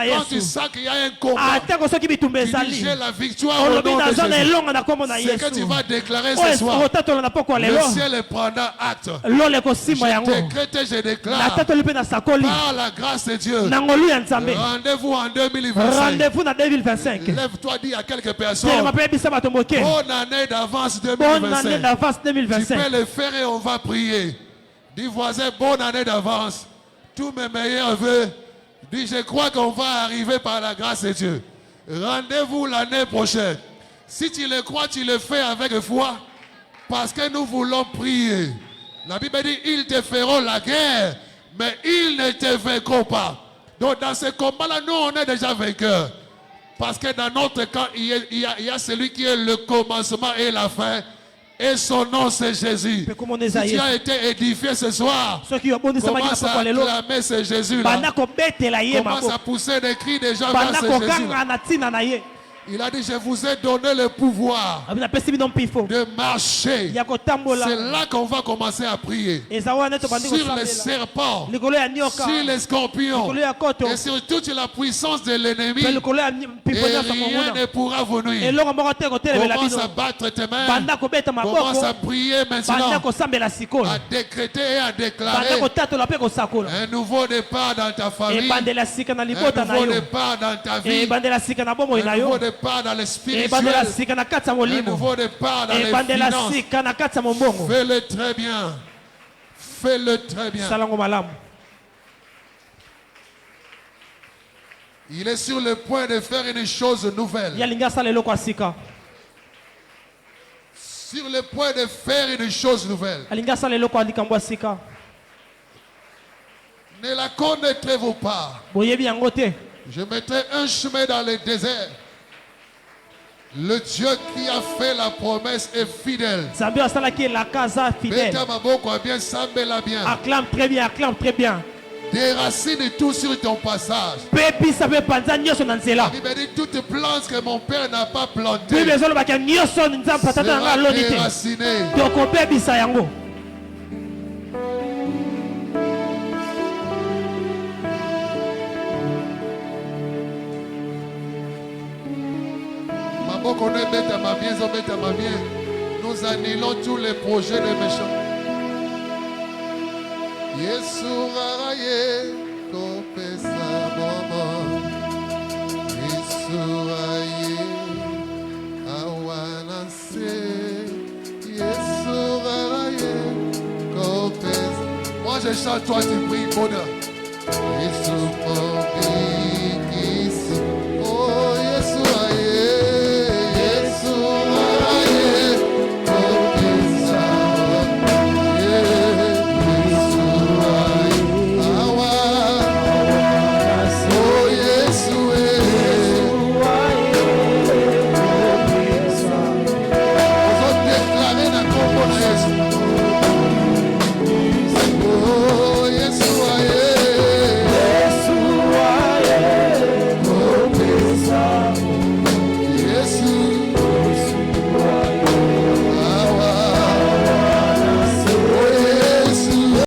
quand tu sens qu'il y a un combat, tu dis j'ai la victoire au nom de Jésus. C'est que tu vas déclarer ce soir. Le ciel prendra acte. Je décrète et je déclare par la grâce de Dieu. Rendez-vous en 2025. Lève-toi, dis à quelques personnes, bonne année d'avance 2025. Tu peux le faire et on va prier. Dis voisin, bonne année d'avance. Tous mes meilleurs vœux. Dis je crois qu'on va arriver par la grâce de Dieu. Rendez-vous l'année prochaine. Si tu le crois, tu le fais avec foi. Parce que nous voulons prier. La Bible dit, ils te feront la guerre, mais ils ne te vaincront pas. Donc dans ce combat-là, nous on est déjà vainqueurs. Parce que dans notre camp, il y a celui qui est le commencement et la fin. Et son nom c'est Jésus. Si tu as été édifié ce soir, commence à acclamer ce Jésus-là. Commence à pousser des cris des gens vers ce Jésus-là. Il a dit, je vous ai donné le pouvoir de marcher. C'est là qu'on va commencer à prier. Sur les serpents, sur les scorpions, et sur toute la puissance de l'ennemi. Et rien ne pourra vous nuire. Commence à battre tes mains. Commence à prier maintenant. À décréter et à déclarer un nouveau départ dans ta famille. Un nouveau départ dans ta vie. Un nouveau départ dans le spirituel, un nouveau départ dans les finances. Fais-le très bien. Fais-le très bien. Il est sur le point de faire une chose nouvelle. Sur le point de faire une chose nouvelle. Ne la connaîtrez-vous pas? Je mettrai un chemin dans le désert. Le Dieu qui a fait la promesse est fidèle. Acclame très bien, acclame très bien. Déracine tout sur ton passage. La Bible dit toute plante que mon père n'a pas plantée sera déracinée. Nous annulons tous les projets des méchants. Yesuraye kopesa mama Yesuraye awanase Yesuraye kopesa. Moi je chante, toi tu pries bonheur. Yesuraye